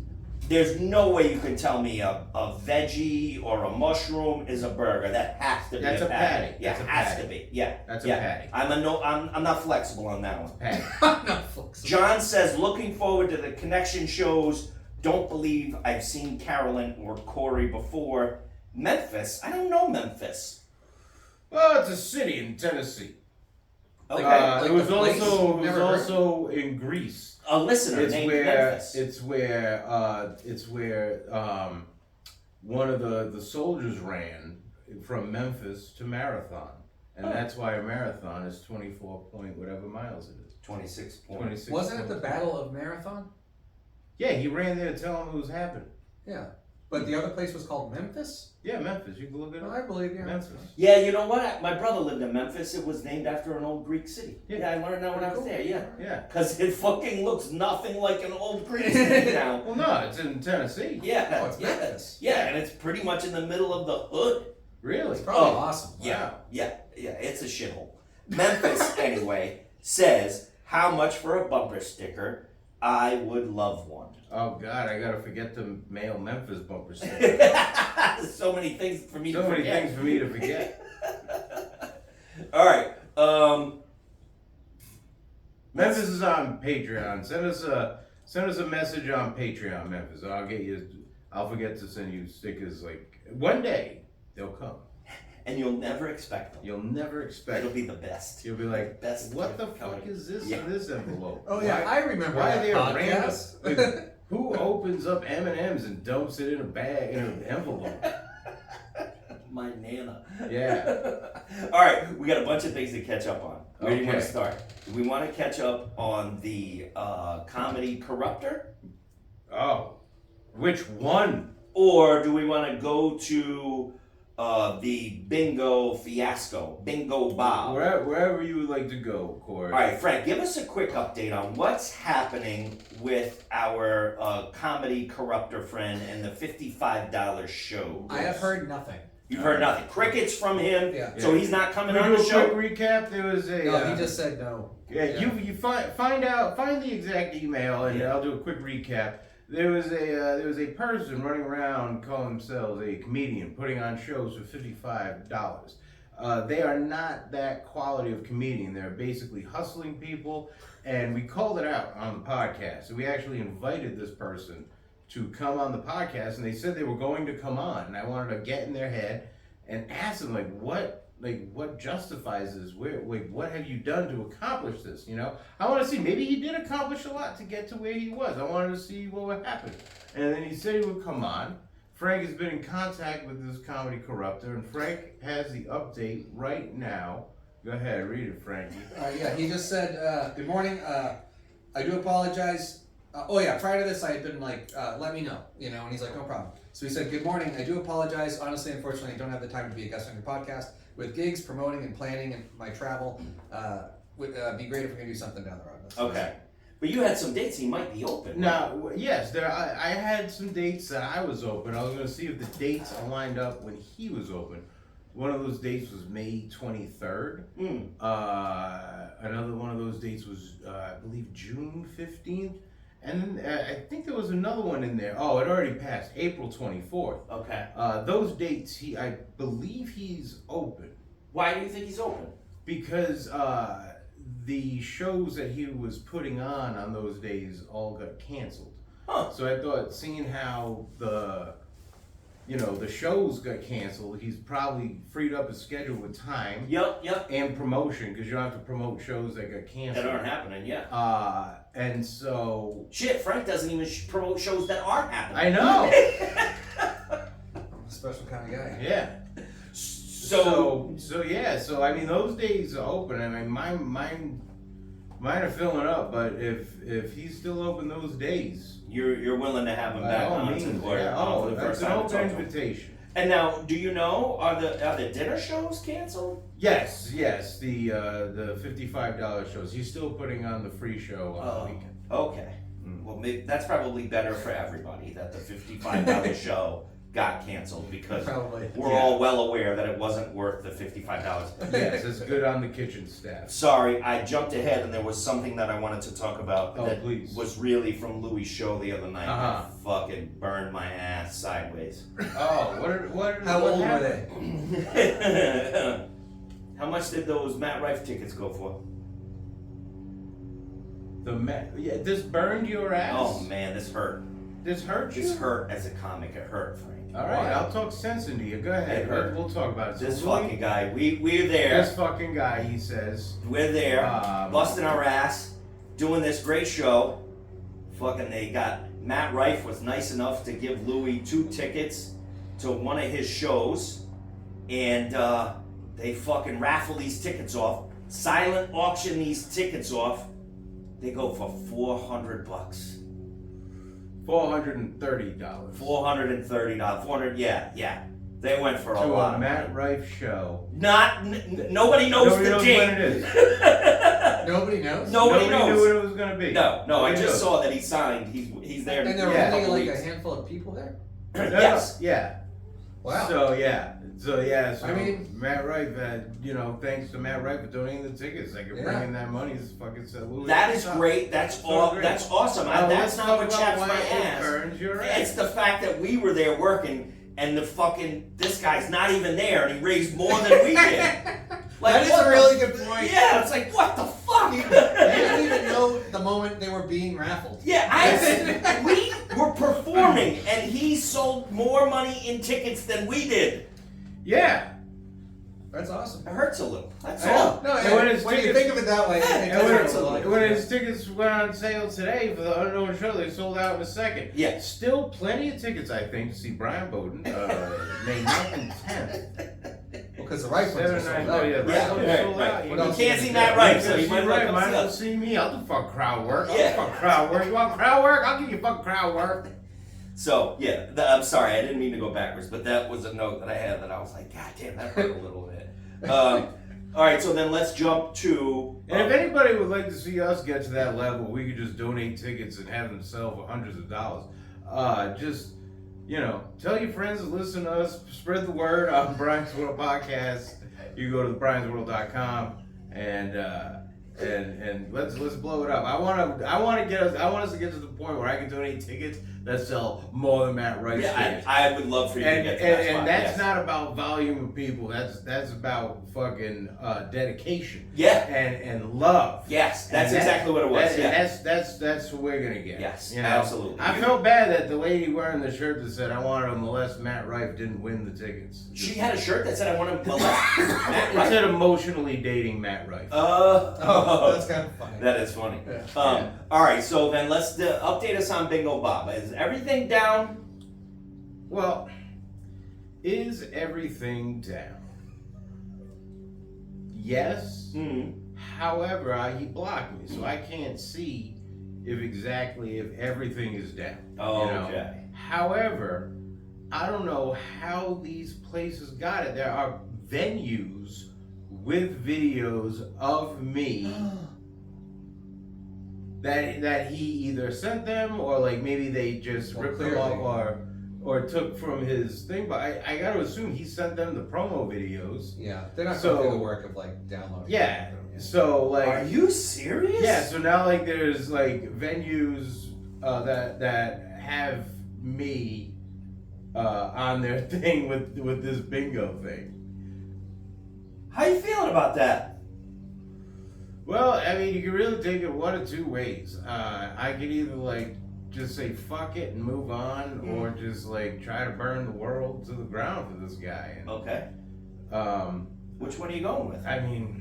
There's no way you can tell me a veggie or a mushroom is a burger. That has to be That's a a patty. patty. Yeah, That's a has patty. to be. Yeah. That's a yeah. patty. I'm not flexible on that one. Patty. I'm not flexible. John says, looking forward to the connection shows. Don't believe I've seen Carolyn or Corey before. Memphis? I don't know Memphis. Well, it's a city in Tennessee. Okay. Like it was the place? also Never heard. in Greece. A listener It's named where Memphis. it's where one of the soldiers ran from Memphis to Marathon, and Oh. that's why a marathon is 24 point whatever miles it is. 26 points. 26. Wasn't it the points. Battle of Marathon? Yeah, he ran there to tell him it was happening. Yeah. But the other place was called Memphis? Yeah, Memphis. You can look it No, up. I believe you. Memphis. Yeah, you know what? My brother lived in Memphis. It was named after an old Greek city. Yeah. Yeah, I learned that when I was there. Yeah. Yeah. Because it fucking looks nothing like an old Greek city now. Well, no, it's in Tennessee. Yeah. No, it's yeah. Memphis. Yeah, and it's pretty much in the middle of the hood. Really? It's probably Oh, awesome. Yeah, Wow. yeah, it's a shithole. Memphis, anyway, says how much for a bumper sticker. I would love one. Oh God, I gotta forget to mail Memphis bumper sticker. So many things for me to So many forget. things for me to forget. All right. Memphis is on Patreon. Send us a message on Patreon, Memphis. I'll forget to send you stickers. Like one day they'll come. And you'll never expect them. You'll never expect. It'll be the best. You'll be like, Best what the gift fuck coming. is this Yeah. in this envelope? Oh yeah, Why- I remember Why are that there podcast. random? Like, who opens up M&Ms and dumps it in a bag in an envelope? My Nana. Yeah. All right, we got a bunch of things to catch up on. Where do you want to Okay. start? Do we want to catch up on the comedy Corruptor? Oh, which one? Or do we want to go to the Bingo Fiasco? Bingo Bob? Wherever you would like to go, Corey. All right, Frank, give us a quick update on what's happening with our comedy Corruptor friend and the $55 show. I have heard nothing. You've heard nothing. Crickets from him, Yeah. so he's not coming Can on we the do a show? quick recap? There was a. No, he just said no. Yeah, you find the exact email, and I'll do a quick recap. There was a person running around calling themselves a comedian, putting on shows for $55. They are not that quality of comedian. They're basically hustling people, and we called it out on the podcast. So we actually invited this person to come on the podcast, and they said they were going to come on, and I wanted to get in their head and ask them what justifies this? What have you done to accomplish this? You know, I want to see. Maybe he did accomplish a lot to get to where he was. I wanted to see what would happen. And then he said he would come on. Frank has been in contact with this comedy Corruptor, and Frank has the update right now. Go ahead, read it, Frankie. Yeah, he just said, good morning, I do apologize. Prior to this I had been like, let me know, and he's like, no problem. So he said, good morning, I do apologize. Honestly, unfortunately, I don't have the time to be a guest on your podcast. With gigs, promoting, and planning and my travel, would be great if we could do something down the road. That's Okay. But you had some dates he might be open. Now, yes, I had some dates that I was open. I was going to see if the dates lined up when he was open. One of those dates was May 23rd. Another one of those dates was, I believe, June 15th. And then I think there was another one in there. Oh, it already passed, April 24th. Okay. Those dates, I believe he's open. Why do you think he's open? Because the shows that he was putting on those days all got canceled. Huh. So I thought, seeing how the shows got canceled, he's probably freed up his schedule with time. Yep. And promotion, because you don't have to promote shows that got canceled. That aren't happening, yeah. And so... Shit, Frank doesn't even promote shows that aren't happening. I know! I'm a special kind of guy. Yeah. So I mean, those days are open. I mean, mine are filling up, but if he's still open those days... You're willing to have him By back all on means, for the that's first an time to open talk to him. invitation. And now, do you know, are the dinner shows canceled? Yes, the $55 shows. He's still putting on the free show on the weekend. Okay. Mm. Well, maybe that's probably better for everybody that the $55 show got canceled, because Probably. we're all well aware that it wasn't worth the $55. Yes, it's good on the kitchen staff. Sorry, I jumped ahead and there was something that I wanted to talk about Oh, that please. was really from Louis' show the other night. Uh-huh. That fucking burned my ass sideways. Oh, How old were happened? they? How much did those Matt Rife tickets go for? This burned your ass? Oh man, this hurt. This hurt you? This hurt as a comic. It hurt, Frank. All right, I'll talk sense into you. Go ahead. It hurt. We'll talk about it. So This Louis- fucking guy. We're there. This fucking guy, he says. We're there, busting our ass, doing this great show. Fucking, they got Matt Rife was nice enough to give Louis 2 tickets to one of his shows, and they fucking raffle these tickets off, silent auction these tickets off. They go for $400. $430. $430. 400. Yeah. They went for a To lot a of Matt money. Rife show. Nobody knows Nobody the knows date. when it is. Nobody knows? Nobody knew knows. what it was going to be. No, I Nobody just knows. saw that he signed. He's there. And there were Yeah. only like a weeks. handful of people there? Yes. Yeah. Wow. So yeah. So yeah, so I mean- Matt Wright, thanks to Matt Wright for donating the tickets. I could bring Yeah. in that money. It's fucking St. Louis. That is great. That's all. great. That's awesome. Now, That's let's not talk what about chaps why my it ass. burns your ass. It's the fact that we were there working, and this guy's not even there, and he raised more than we did. Like, That is what a the- really good point. Yeah, it's like what the fuck. You didn't even know the moment they were being raffled. Yeah, we were performing, and he sold more money in tickets than we did. Yeah. That's awesome. It hurts a little. That's I all. know. No, And when and his when you tickets- think of it that way, it And does when, hurt a lot. when his tickets went on sale today for the Unknown Show, they sold out in a second. Yeah. Still plenty of tickets, I think, to see Brian Bowden, May 9th and 10th. Because the right ones are 7, 9, sold out. oh yeah, Yeah, right, right, sold right. out. What You else can't is see there? Matt Wright, You so can't you see might Wright, as might as well well see me. I'll do fuck crowd work. I'll Yeah. do fuck crowd work. You want crowd work? I'll give you fuck crowd work. So yeah, I'm sorry, I didn't mean to go backwards, but that was a note that I had that I was like, God damn, that hurt a little bit. All right, so then let's jump to. And if anybody would like to see us get to that level, we could just donate tickets and have them sell for hundreds of dollars. Tell your friends to listen to us. Spread the word on Brian's World Podcast. You go to thebriansworld.com and let's blow it up. I want us to get to the point where I can donate tickets that sell more than Matt Wright's Yeah, tickets. I would love for you to And, get to that and spot. that's yes. not about volume of people. That's about fucking dedication. Yeah. And love. Yes, that's And that- exactly what it was. and Yeah. that's what we're gonna get. Yes, you know? absolutely. I felt bad that the lady wearing the shirt that said "I wanted to molest Matt Wright" didn't win the tickets. She had a shirt that said, "I want to molest Matt It Wright." said emotionally dating Matt Wright. Oh, that's kind of funny. That is funny. Yeah. All right, so then let's update us on Bingo Bob. Is everything down? Well, is everything down? Yes. Mm-hmm. However, he blocked me, so I can't see if everything is down. Oh, you know? okay. However, I don't know how these places got it. There are venues with videos of me that he either sent them or like maybe they just Well, ripped them clearly. off or took from his thing. But I got to assume he sent them the promo videos. Yeah, they're not So- going through the work of like downloading. Yeah. them. So like. Are you serious? Yeah, so now like there's like venues that have me on their thing with this bingo thing. How you feeling about that? Well, I mean, you can really take it one of two ways. I could either like just say fuck it and move on, or just like try to burn the world to the ground for this guy. And, Okay. Which one are you going with? I mean,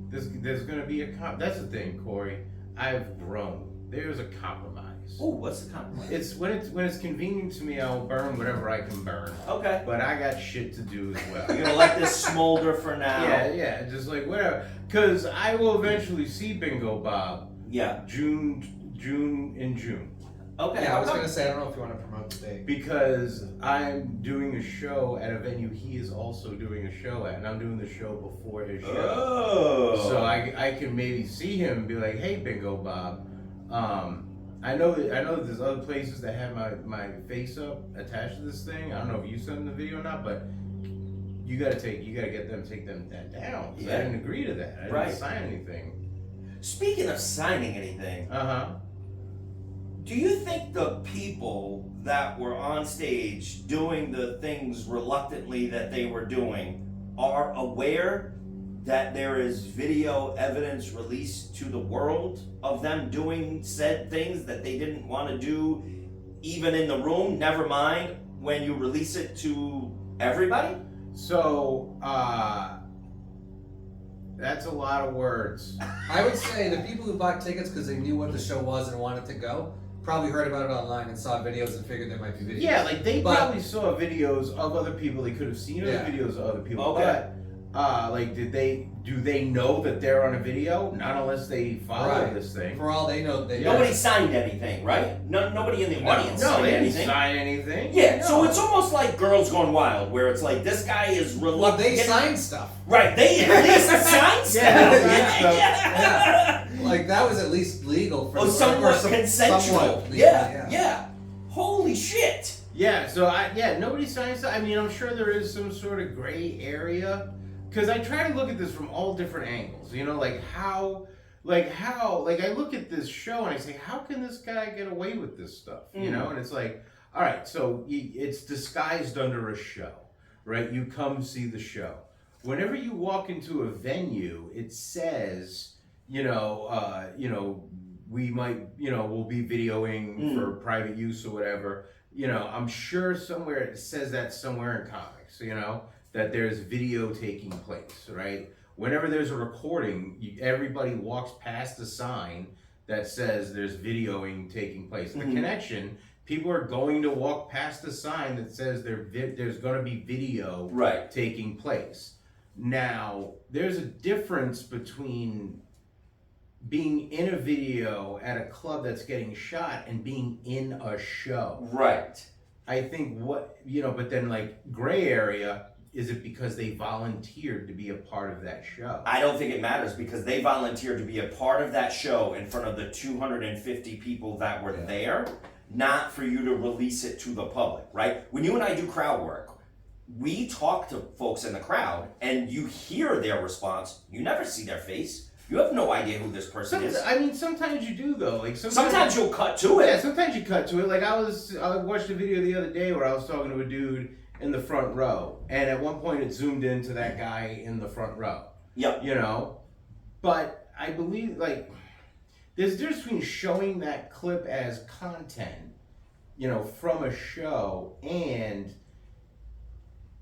there's gonna be that's the thing, Corey. I've grown. There's a compromise. Oh, what's the compromise? It's when it's convenient to me, I'll burn whatever I can burn. Okay. But I got shit to do as well. You're gonna let this smolder for now. Yeah, just like whatever. Cause I will eventually see Bingo Bob Yeah. June. Okay. Yeah, I was gonna say I don't know if you want to promote the date. Because I'm doing a show at a venue he is also doing a show at, and I'm doing the show before his show. Oh. So I can maybe see him and be like, hey Bingo Bob, I know that there's other places that have my face up attached to this thing. I don't know if you sent them the video or not, but you gotta get them take that down. 'Cause I Yeah. didn't agree to that. I didn't Right. sign anything. Speaking of signing anything, Do do you think the people that were on stage doing the things reluctantly that they were doing are aware that there is video evidence released to the world of them doing said things that they didn't want to do even in the room, never mind when you release it to everybody? So that's a lot of words. I would say the people who bought tickets because they knew what the show was and wanted to go probably heard about it online and saw videos and figured there might be videos. Yeah, like they But- probably saw videos of other people. They could have seen other Yeah. videos of other people. Okay. But like, do they know that they're on a video? Not unless they follow Right. this thing. For all they know, they Yeah. Nobody signed anything, right? Nobody in the audience No, signed they didn't anything. sign anything. Yeah, No. so it's almost like Girls Gone Wild, where it's like this guy is Well, reluctant. they signed stuff. Right, they at least signed stuff. Yeah, yeah. Like that was at least legal for Oh, somewhat or consensual. somewhat legal, Yeah. Holy shit. Yeah, so nobody signs. I mean, I'm sure there is some sort of gray area, because I try to look at this from all different angles. You know, like how, I look at this show and I say, how can this guy get away with this stuff? You know, and it's like, all right, so it's disguised under a show, right? You come see the show. Whenever you walk into a venue, it says, we might, we'll be videoing for private use or whatever. I'm sure somewhere it says that somewhere in comics, that there's video taking place, right? Whenever there's a recording, everybody walks past a sign that says there's videoing taking place. The connection, people are going to walk past a sign that says there's going to be video taking place. Now, there's a difference between being in a video at a club that's getting shot and being in a show. Right. I think but then gray area, is it because they volunteered to be a part of that show? I don't think it matters because they volunteered to be a part of that show in front of the 250 people that were there, not for you to release it to the public, right? When you and I do crowd work, we talk to folks in the crowd and you hear their response. You never see their face. You have no idea who this person is. I mean, sometimes you do though. Sometimes you'll cut to it. Yeah, sometimes you cut to it. I watched a video the other day where I was talking to a dude in the front row, and at one point it zoomed into that guy in the front row. Yep. But I believe there's a difference between showing that clip as content, from a show, and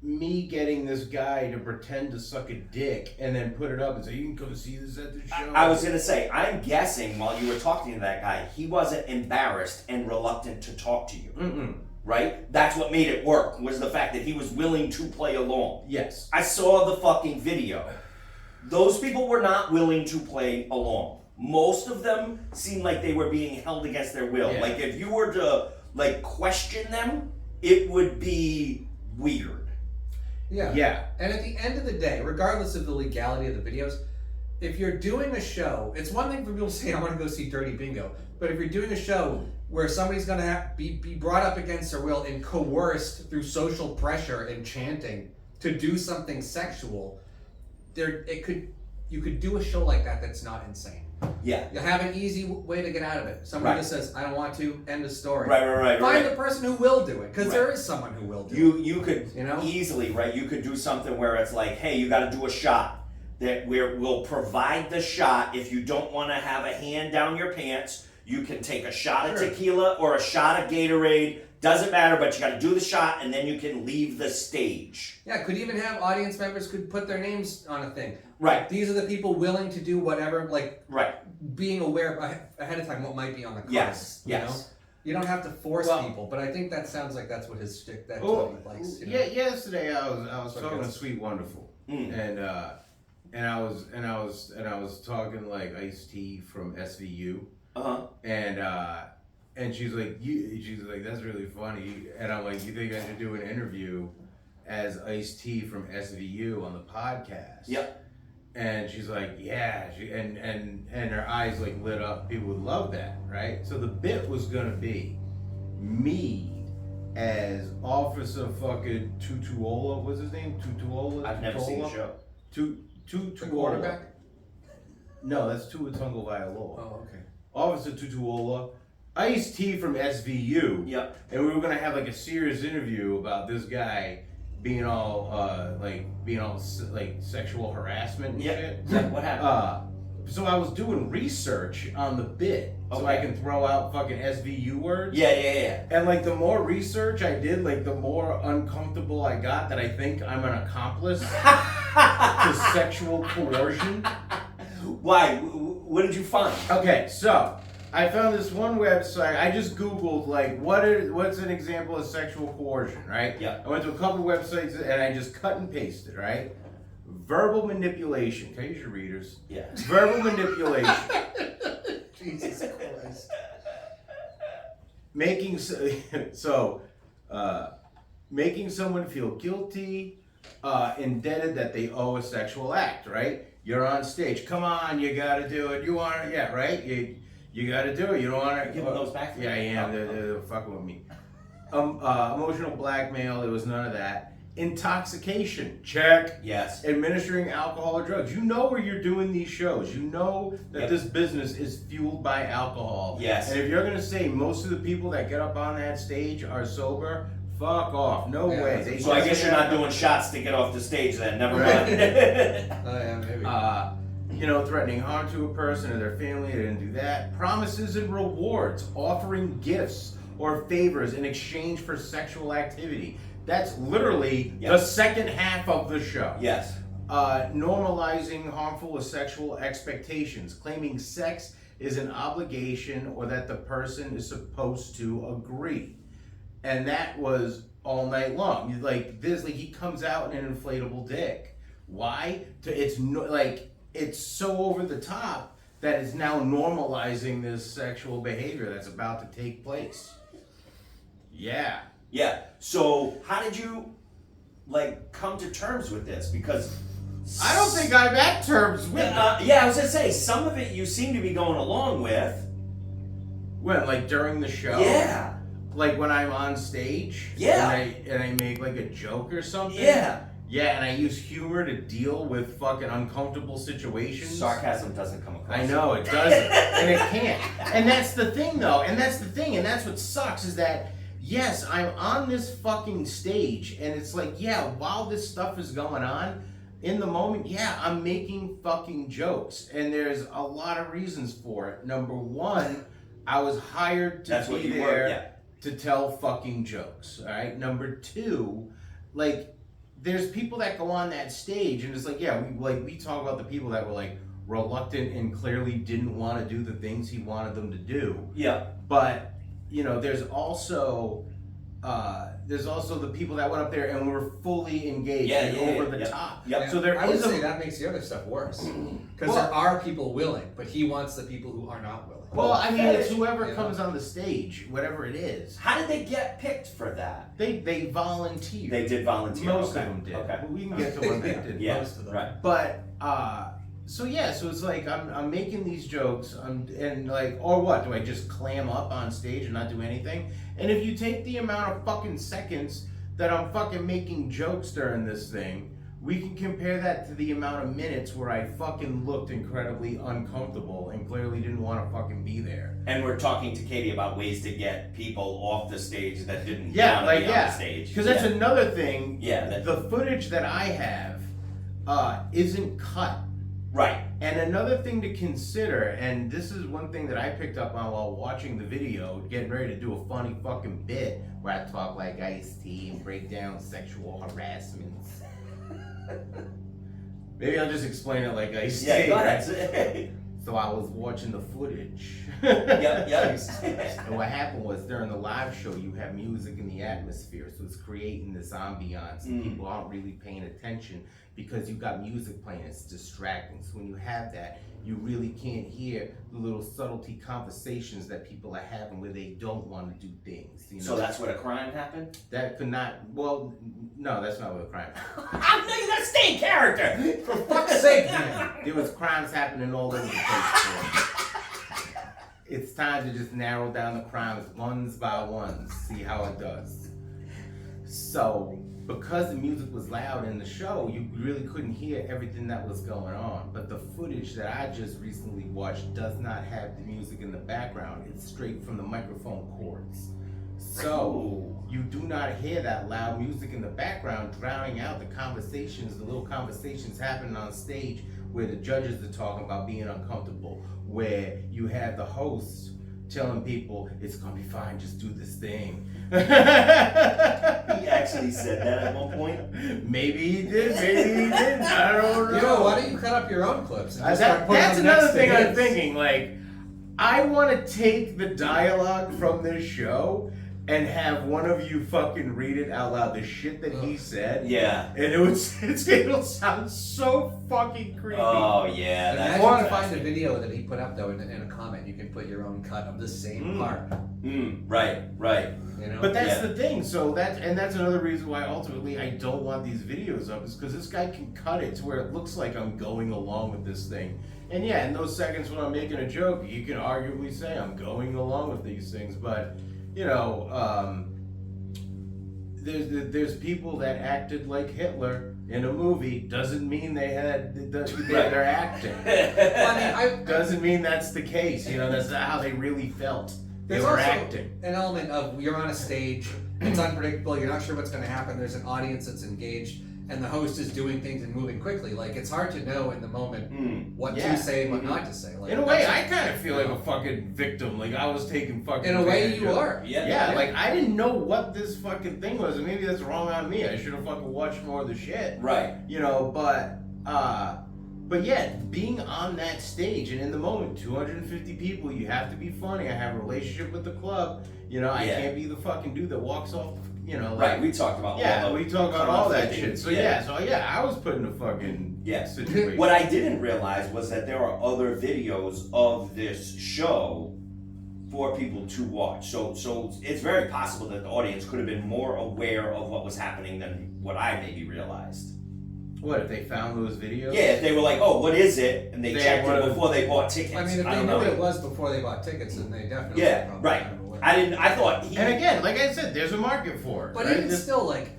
me getting this guy to pretend to suck a dick and then put it up and say, you can come see this at the show. I was going to say, I'm guessing while you were talking to that guy, he wasn't embarrassed and reluctant to talk to you. Mm-mm. Right? That's what made it work, was the fact that he was willing to play along. Yes. I saw the fucking video. Those people were not willing to play along. Most of them seemed like they were being held against their will. Yeah. Like, if you were to, question them, it would be weird. Yeah. Yeah. And at the end of the day, regardless of the legality of the videos, if you're doing a show, it's one thing for people to say, I want to go see Dirty Bingo. But if you're doing a show where somebody's going to be brought up against their will and coerced through social pressure and chanting to do something sexual, you could do a show like that that's not insane. Yeah. You'll have an easy way to get out of it. Somebody just says, I don't want to, end of story. Right. Find the person who will do it, because there is someone who will do it. You could easily, right? You could do something where it's like, hey, you got to do a shot. That we'll provide the shot. If you don't want to have a hand down your pants, you can take a shot of tequila or a shot of Gatorade. Doesn't matter, but you got to do the shot, and then you can leave the stage. Yeah, could even have audience members could put their names on a thing. Right. These are the people willing to do whatever, right. Being aware ahead of time what might be on the card. Yes. You don't have to force people, but I think that sounds like that's what his shtick. That's what he likes. Yesterday I was talking to Sweet Wonderful, and I was talking like Ice-T from SVU, and she's like, that's really funny, and I'm like, you think I should do an interview as Ice-T from SVU on the podcast? Yep. And she's like, yeah, and her eyes lit up. People would love that, right? So the bit was gonna be me as Officer fucking Tutuola. What's his name? Tutuola. I've never seen the show. The quarterback? No, that's Tua Tagovailoa. Oh, okay. Officer Tutuola, Ice-T from SVU. Yep. And we were gonna have a serious interview about this guy being all sexual harassment and shit. Yeah. What happened? So I was doing research on the bit so I can throw out fucking SVU words. Yeah. And the more research I did, the more uncomfortable I got that I think I'm an accomplice to sexual coercion. Why? What did you find? Okay, so I found this one website. I just Googled what's an example of sexual coercion, right? Yeah. I went to a couple websites and I just cut and pasted, right? Verbal manipulation. Can I use your readers? Yeah. Verbal manipulation. Jesus Christ. Making someone feel guilty, indebted that they owe a sexual act, right? You're on stage. Come on, you gotta do it. You want it, yeah, right? You gotta do it. You don't want to Give them those back. Yeah, I am. They're fucking with me. Emotional blackmail, there was none of that. Intoxication, check. Yes. Administering alcohol or drugs. You know where you're doing these shows. You know that Yep. this business is fueled by alcohol. Yes. And if you're gonna say most of the people that get up on that stage are sober, fuck off. No Yeah. way. They So I just guess you're have- not doing shots to get off the stage then. Never Right. mind. Oh yeah, maybe. Threatening harm to a person or their family, they didn't do that. Promises and rewards, offering gifts or favors in exchange for sexual activity. That's literally the Yes. second half of the show. Yes. Normalizing harmful or sexual expectations, claiming sex is an obligation or that the person is supposed to agree. And that was all night long. Like this, like he comes out in an inflatable dick. Why? It's so over the top that it's now normalizing this sexual behavior that's about to take place. Yeah. Yeah. So how did you come to terms with this? Because I don't think I'm at terms with it. I was gonna say some of it you seem to be going along with. When, like during the show? Yeah. Like when I'm on stage? Yeah. And I make like a joke or something? Yeah. Yeah, and I use humor to deal with fucking uncomfortable situations. Sarcasm doesn't come across. I know, it doesn't. And it can't. And that's the thing though, and that's what sucks is that, yes, I'm on this fucking stage, and it's like, yeah, while this stuff is going on, in the moment, yeah, I'm making fucking jokes. And there's a lot of reasons for it. Number one, I was hired to That's what be you there were, yeah. to tell fucking jokes, all right? Number two, like, there's people that go on that stage, and it's like, yeah, we talk about the people that were, like, reluctant and clearly didn't want to do the things he wanted them to do. Yeah. But, there's also the people that went up there and were fully engaged and over the top. Yep. So there I would is say that makes the other stuff worse. Because Well- there are people willing, but he wants the people who are not willing. Well, I mean, it's fetish, whoever you know. comes on the stage, whatever it is. How did they get picked for that? They volunteer. They did volunteer. Most okay. of them did. Okay. We can get to one that didn't. Yeah. Most of them. Right. But so it's like I'm making these jokes, or what? Do I just clam up on stage and not do anything? And if you take the amount of fucking seconds that I'm fucking making jokes during this thing, we can compare that to the amount of minutes where I fucking looked incredibly uncomfortable and clearly didn't want to fucking be there. And we're talking to Katie about ways to get people off the stage that didn't Yeah, want to be on the stage. because that's another thing. Yeah. The footage that I have isn't cut. Right. And another thing to consider, and this is one thing that I picked up on while watching the video, getting ready to do a funny fucking bit where I talk like Ice-T and break down sexual harassments. Maybe I'll just explain it like Ice-T. Yeah, go right? ahead. So I was watching the footage. Yep. And what happened was during the live show, you have music in the atmosphere, so it's creating this ambiance. And people aren't really paying attention because you got music playing, it's distracting. So when you have that, you really can't hear the little subtlety conversations that people are having where they don't want to do things. So that's where the crime happened? That could not. Well, no, that's not where the crime happened. I know you gotta stay in character. For fuck's sake, man. There was crimes happening all over the place. It's time to just narrow down the crimes ones by ones, see how it does. So, because the music was loud in the show, you really couldn't hear everything that was going on. But the footage that I just recently watched does not have the music in the background. It's straight from the microphone cords. So, you do not hear that loud music in the background drowning out the conversations, the little conversations happening on stage where the judges are talking about being uncomfortable, where you have the host telling people, it's gonna be fine, just do this thing. He actually said that at one point. Maybe he did, maybe he didn't, I don't know. Why don't you cut up your own clips and just start putting That's them another next to thing I'm his? thinking, like, I wanna take the dialogue from this show and have one of you fucking read it out loud, the shit that he said. Yeah. And it'll sound so fucking creepy. Oh yeah. That's Imagine to find fantastic. the video that he put up though in a comment. You can put your own cut of the same part. Right. You know. But that's Yeah. the thing. So that's another reason why ultimately I don't want these videos up, is because this guy can cut it to where it looks like I'm going along with this thing. And yeah, in those seconds when I'm making a joke, you can arguably say I'm going along with these things. But there's people that acted like Hitler in a movie. Doesn't mean they're acting. Doesn't mean that's the case. You know, that's not how they really felt. They There's were also acting. an element of you're on a stage, it's unpredictable, you're not sure what's going to happen, there's an audience that's engaged, and the host is doing things and moving quickly. Like, it's hard to know in the moment what Yeah. to say and what not to say. Like, In a way, I kind of feel like a fucking victim. Like I was taking fucking. in a way, advantage you of. are. Yeah, like I didn't know what this fucking thing was, and maybe that's wrong on me. I should have fucking watched more of the shit. Right. You know, but yeah, being on that stage and in the moment, 250 people, you have to be funny. I have a relationship with the club. You know, I can't be the fucking dude that walks off. You know, like, Right. We talked about all we talk about all that shit. So I was put in a fucking situation. What I didn't realize was that there are other videos of this show for people to watch. So it's very possible that the audience could have been more aware of what was happening than what I maybe realized. What if they found those videos? Yeah, if they were like, "Oh, what is it?" and they checked it before they bought tickets. I mean, if I they don't knew know. what it was before they bought tickets, then they definitely Yeah, probably right. would have aware. I thought he. And again, like I said, there's a market for it. But right? even still, like,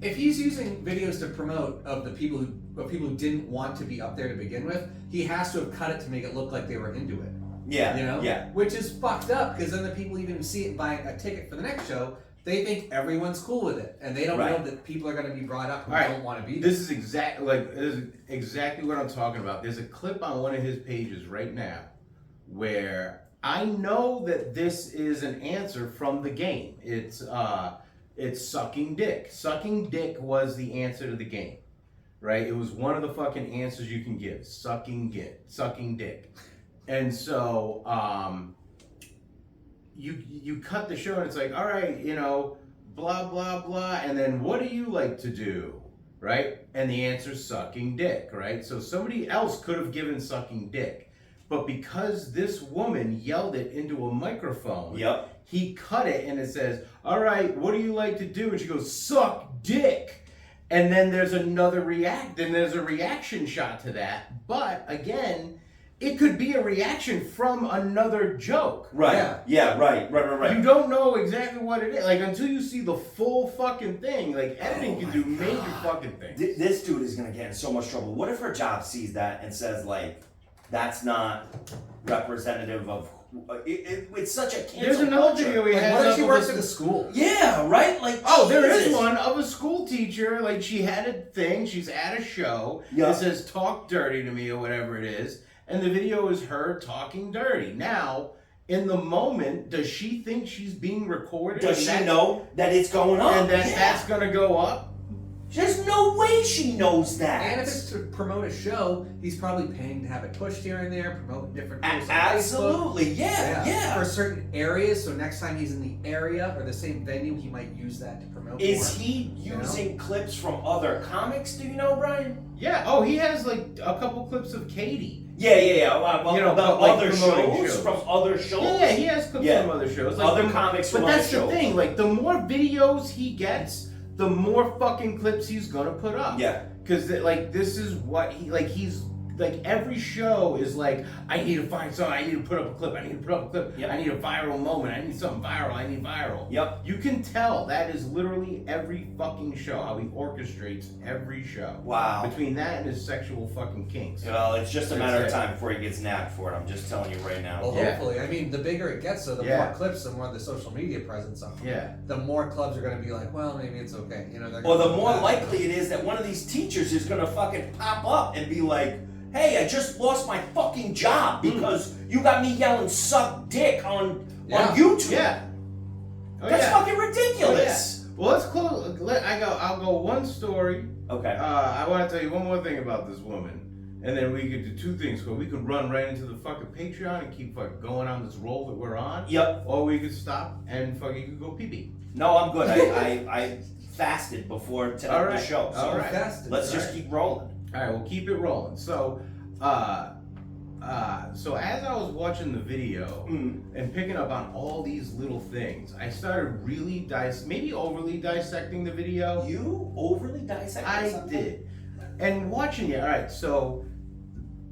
if he's using videos to promote of the people who didn't want to be up there to begin with, he has to have cut it to make it look like they were into it. Yeah. You know? Yeah. Which is fucked up, because then the people even see it and buy a ticket for the next show, they think everyone's cool with it, and they don't Right. know that people are going to be brought up who All right. don't want to be there. This is exactly what I'm talking about. There's a clip on one of his pages right now where I know that this is an answer from the game. It's sucking dick. Sucking dick was the answer to the game, right? It was one of the fucking answers you can give. Sucking dick. And so you cut the show and it's like, all right, you know, blah blah blah, and then what do you like to do, right? And the answer's sucking dick, right? So somebody else could have given sucking dick, but because this woman yelled it into a microphone, Yep. he cut it and it says, all right, what do you like to do? And she goes, suck dick. And then there's there's a reaction shot to that. But again, it could be a reaction from another joke. Right. Yeah. Yeah. Right. You don't know exactly what it is. Like, until you see the full fucking thing, like, editing can do major fucking things. This dude is gonna get in so much trouble. What if her job sees that and says like, "That's not representative of"? It's such a cancel There's another culture. video he Like, has what if up she of works a- at a school? Yeah. Right. Like. Oh, there is Jesus. one of a school teacher. Like, she had a thing. She's at a show. Yeah. It says "talk dirty to me" or whatever it is, and the video is her talking dirty. Now, in the moment, does she think she's being recorded? Does and she that- know that it's going on? And that Yeah. that's gonna go up? There's no way she knows that. And if it's to promote a show, he's probably paying to have it pushed here and there, promoting different posts on Facebook. Absolutely. Yeah. For certain areas, so next time he's in the area or the same venue, he might use that to promote Is more. he using clips from other comics? Do you know, Brian? Yeah. Oh, he has like a couple clips of Katie. Yeah. Well, You know, the but, like, other promoting shows shows. from other shows. Yeah, he has clips Yeah. from other shows. Other comics But from that's other the shows. thing. Like, the more videos he gets, the more fucking clips he's gonna put up. Yeah. Because like this is what he's like every show is like, I need to find something, I need to put up a clip, I need to put up a clip, Yep. I need a viral moment, I need something viral, I need viral. Yep. You can tell that is literally every fucking show, how he orchestrates every show. Wow. Between that and his sexual fucking kinks. Well, it's just a That's matter of it. time before he gets nabbed for it. I'm just telling you right now. Well, Yeah. hopefully. I mean, the bigger it gets, so the Yeah. more clips, the more the social media presence of it. Yeah. The more clubs are going to be like, well, maybe it's okay. You know, they're Or gonna the do more that. likely it is that one of these teachers is gonna fucking pop up and be like, "Hey, I just lost my fucking job because you got me yelling 'suck dick' on Yeah. YouTube." Yeah. Oh, That's yeah. fucking ridiculous. Well, let's close. I'll go one story. Okay. I want to tell you one more thing about this woman, and then we could do two things. So we could run right into the fucking Patreon and keep fucking going on this roll that we're on, Yep. or we could stop and fucking you could go pee pee. No, I'm good. I fasted before All tonight right. the show. So All right. Fasted. let's just keep rolling. All right, we'll keep it rolling. So, so as I was watching the video Mm. and picking up on all these little things, I started really maybe overly dissecting the video. You overly dissected I something? did. And watching it, all right, so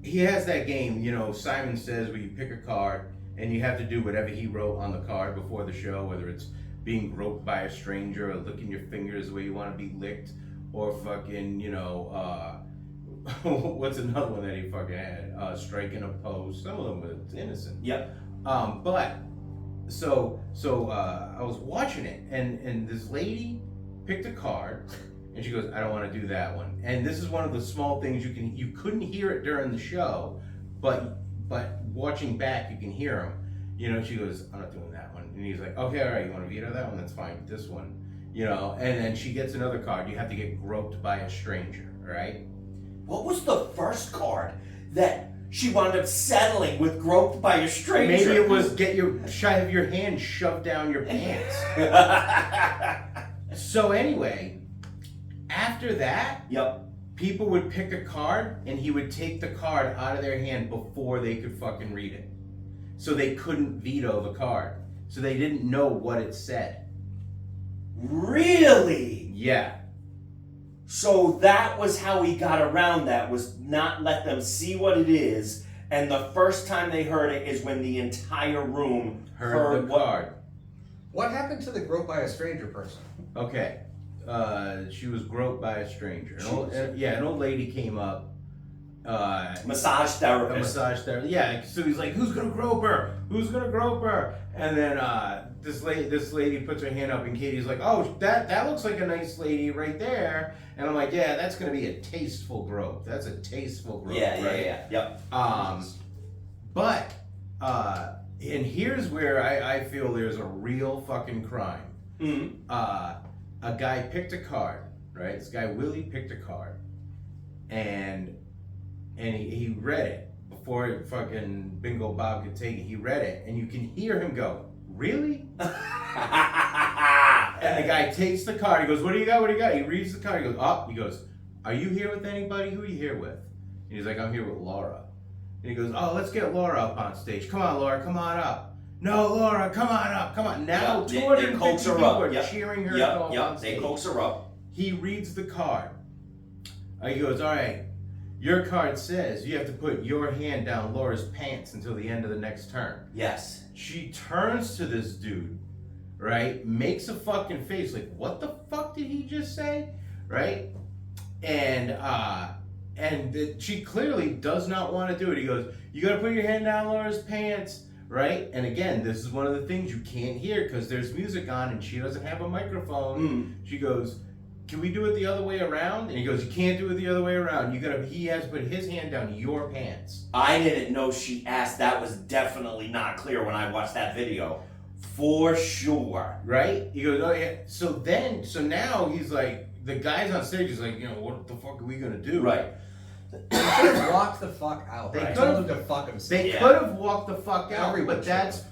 he has that game, you know, Simon Says, where you pick a card and you have to do whatever he wrote on the card before the show, whether it's being groped by a stranger, or licking your fingers the way you want to be licked, or fucking, what's another one that he fucking had? Striking a pose. Some of them were innocent. Yep. But so I was watching it, and this lady picked a card, and she goes, "I don't want to do that one." And this is one of the small things you couldn't hear it during the show, but watching back you can hear him. She goes, "I'm not doing that one," and he's like, "Okay, all right, you want to veto that one? That's fine. But this one, And then she gets another card. You have to get groped by a stranger, right? What was the first card that she wound up settling with groped by a stranger? Maybe it was have your hand shoved down your pants. So anyway, after that, Yep. people would pick a card and he would take the card out of their hand before they could fucking read it. So they couldn't veto the card. So they didn't know what it said. Really? Yeah. So that was how he got around that, was not let them see what it is, and the first time they heard it is when the entire room Heard the card. What happened to the grope by a stranger person? Okay. She was groped by a stranger. An old lady came up. Massage A therapist. massage therapist. Yeah, so he's like, "Who's gonna grope her? Who's gonna grope her?" And then this lady puts her hand up, and Katie's like, "Oh, that looks like a nice lady right there." And I'm like, "Yeah, that's gonna be a tasteful grope. That's a tasteful grope, right?" Yep. But and here's where I feel there's a real fucking crime. Mm-hmm. A guy picked a card, right? This guy Willie picked a card, and he read it before fucking Bingo Bob could take it. He read it, and you can hear him go, "Really?" And the guy takes the card. He goes, "What do you got? What do you got?" He reads the card. He goes, "Up." He goes, "Are you here with anybody? Who are you here with?" And he's like, "I'm here with Laura." And he goes, "Oh, let's get Laura up on stage. Come on, Laura, come on up." "No, Laura, come on up, come on." Now Yep, they 250 coax her people up. are Yep. cheering her up on Yep. stage. They coax her up. He reads the card. He goes, "All right, your card says you have to put your hand down Laura's pants until the end of the next turn." Yes. She turns to this dude, right? Makes a fucking face like, "What the fuck did he just say?" Right? And she clearly does not want to do it. He goes, "You gotta put your hand down Laura's pants." Right? And again, this is one of the things you can't hear because there's music on and she doesn't have a microphone. She goes, "Can we do it the other way around?" And he goes, "You can't do it the other way around. He has to put his hand down your pants." I didn't know she asked. That was definitely not clear when I watched that video. For sure. Right? He goes, "Oh yeah." So now he's like, the guy's on stage is like, "What the fuck are we gonna do?" Right. They could have walked the fuck out. They Right? could've- Told him to fuck himself. They Yeah. could have walked the fuck out, Everyone but that's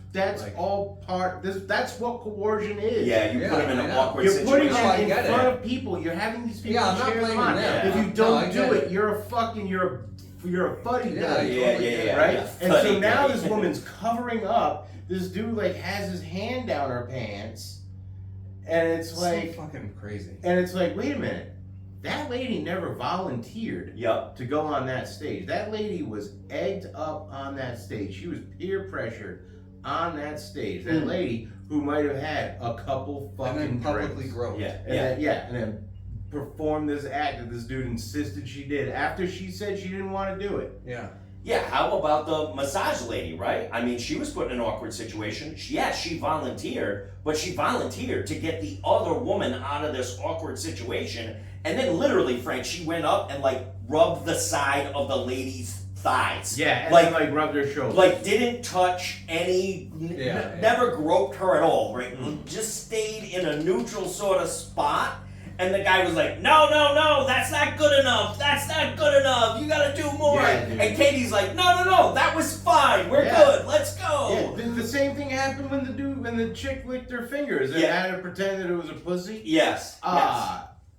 Like- all part. That's what coercion is. Yeah, you put him in I an know. awkward You're situation. putting No, I it in get front it. of people. You're having these people Yeah, I'm not cheer them blaming on. them. If you No, don't I do get it, it. you're a fuddy Yeah, duddy. Yeah. Right? Yeah. And so Fuddy now duddy. this woman's covering up. This dude has his hand down her pants, and it's So like, fucking crazy. wait a minute. That lady never volunteered Yep. to go on that stage. That lady was egged up on that stage. She was peer pressured on that stage. That lady who might have had a couple fucking And then publicly drinks. grope. Yeah. And then performed this act that this dude insisted she did after she said she didn't want to do it. Yeah. Yeah, how about the massage lady, right? I mean, she was put in an awkward situation. She volunteered, but she volunteered to get the other woman out of this awkward situation. And then literally, Frank, she went up and rubbed the side of the lady's thighs. Yeah, and Like- then rubbed her shoulder. Didn't touch Yeah. never groped her at all, right? Just stayed in a neutral sort of spot. And the guy was like, no, that's not good enough. That's not good enough. You gotta do more. Yeah, dude. And Katie's like, no, that was fine. We're Yeah. good. Let's go. Yeah, the same thing happened when the chick licked her fingers and Yeah. had to pretend that it was a pussy. Yes.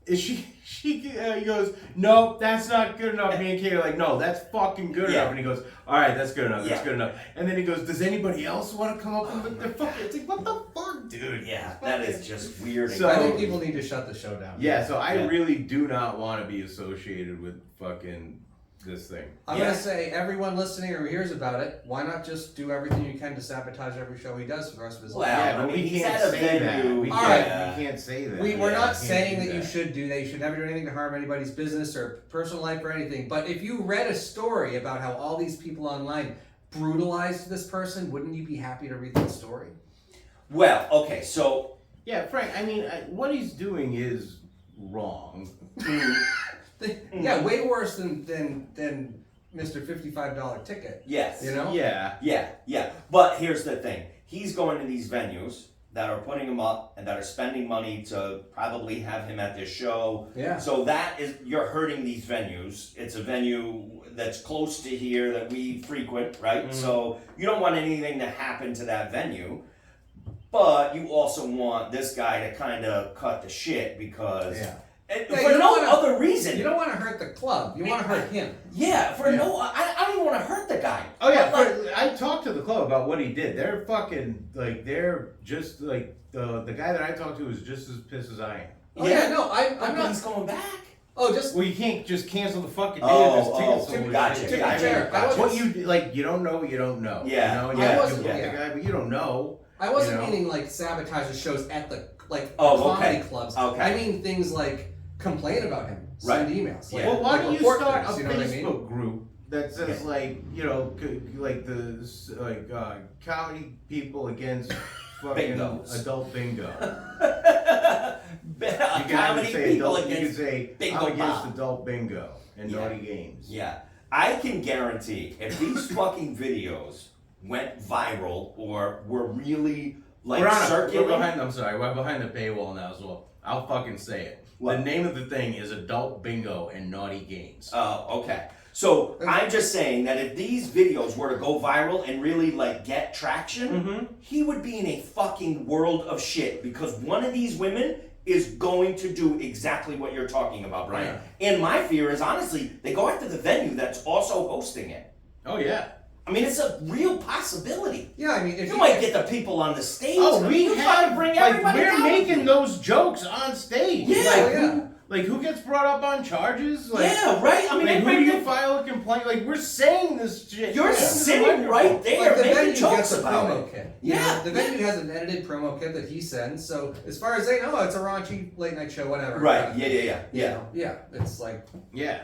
Is she he goes, "No, that's not good enough." Me and Kate are like, "No, that's fucking good Yeah. enough." And he goes, "All right, that's good enough. That's Yeah. good enough." And then he goes, "Does anybody else want to come up and lick their fucking?" It's like, what the fuck, dude? Yeah, that is just weird. So- I think people need to shut the show down. Yeah, so I Yeah. really do not want to be associated with fucking this thing. I'm Yeah. gonna say everyone listening or hears about it, why not just do everything you can to sabotage every show he does for the rest of his life? Well, Yeah, but I mean, we he's can't at a say that. venue. We All can't, right. we can't say that. We're Yeah, not can't saying do that you should do that. You should never do anything to harm anybody's business or personal life or anything. But if you read a story about how all these people online brutalized this person, wouldn't you be happy to read that story? Well, okay, so Yeah, Frank. I mean, what he's doing is wrong. Yeah, way worse than Mr. $55 ticket. yes. You know? Yeah. Yeah. But here's the thing. He's going to these venues that are putting him up and that are spending money to probably have him at their show. Yeah. So that is, you're hurting these venues. It's a venue that's close to here that we frequent, right? Mhm. So you don't want anything to happen to that venue. But you also want this guy to kind of cut the shit because Yeah. and Yeah, for you no don't wanna- other reason. You don't want to hurt the club. You want to hurt him. Yeah, for Yeah. no, I don't even want to hurt the guy. Oh yeah, But, but I talked to the club about what he did. They're fucking like they're just like the guy that I talked to is just as pissed as I am. Oh yeah, no, I'm but not. he's going back. Oh, just Well, you can't just cancel the fucking day Oh, of this ticket oh, sale. gotcha, shit. to be gotcha, fair, I gotcha. What you like, you don't know what you don't know. Yeah, you know? yeah, You wasn't- like yeah. the guy, but you don't know. I wasn't You know? meaning like sabotage the shows at the Oh, comedy okay. clubs. Okay. I mean things like complain about him, send emails. Like, Yeah. Well, why like don't you report start things, a you know what I Facebook mean? group that says like like comedy people against fucking Bingos. adult bingo. You can Comedy either say people adult, you can against. say bingo I'm against Bob. adult bingo and Yeah. naughty games. Yeah, I can guarantee if these fucking videos went viral or were really like we're circulating. behind. I'm sorry, we're behind the paywall now, so I'll fucking say it. What? The name of the thing is adult bingo and naughty games. Oh, okay. So I'm just saying that if these videos were to go viral and really like get traction, Mm-hmm. he would be in a fucking world of shit because one of these women is going to do exactly what you're talking about, Brian. And my fear is honestly, they go after the venue that's also hosting it. Oh yeah. I mean, it's a real possibility. Yeah, I mean, if You might get the people on the stage. Oh, I mean, we you try have to bring like everybody we're down. making those jokes on stage. Yeah. like, Oh, yeah. who gets brought up on charges? Like, Yeah, right. I mean, like, they who bring do you the- file a complaint? Like, we're saying this shit. You're into the sitting microphone. right there like the making venue jokes gets a about promo it. kit. Yeah. You know, the venue has an edited promo kit that he sends. So as far as they know, it's a raunchy late night show, whatever. Right. Yeah. You Yeah. know, yeah. It's like Yeah.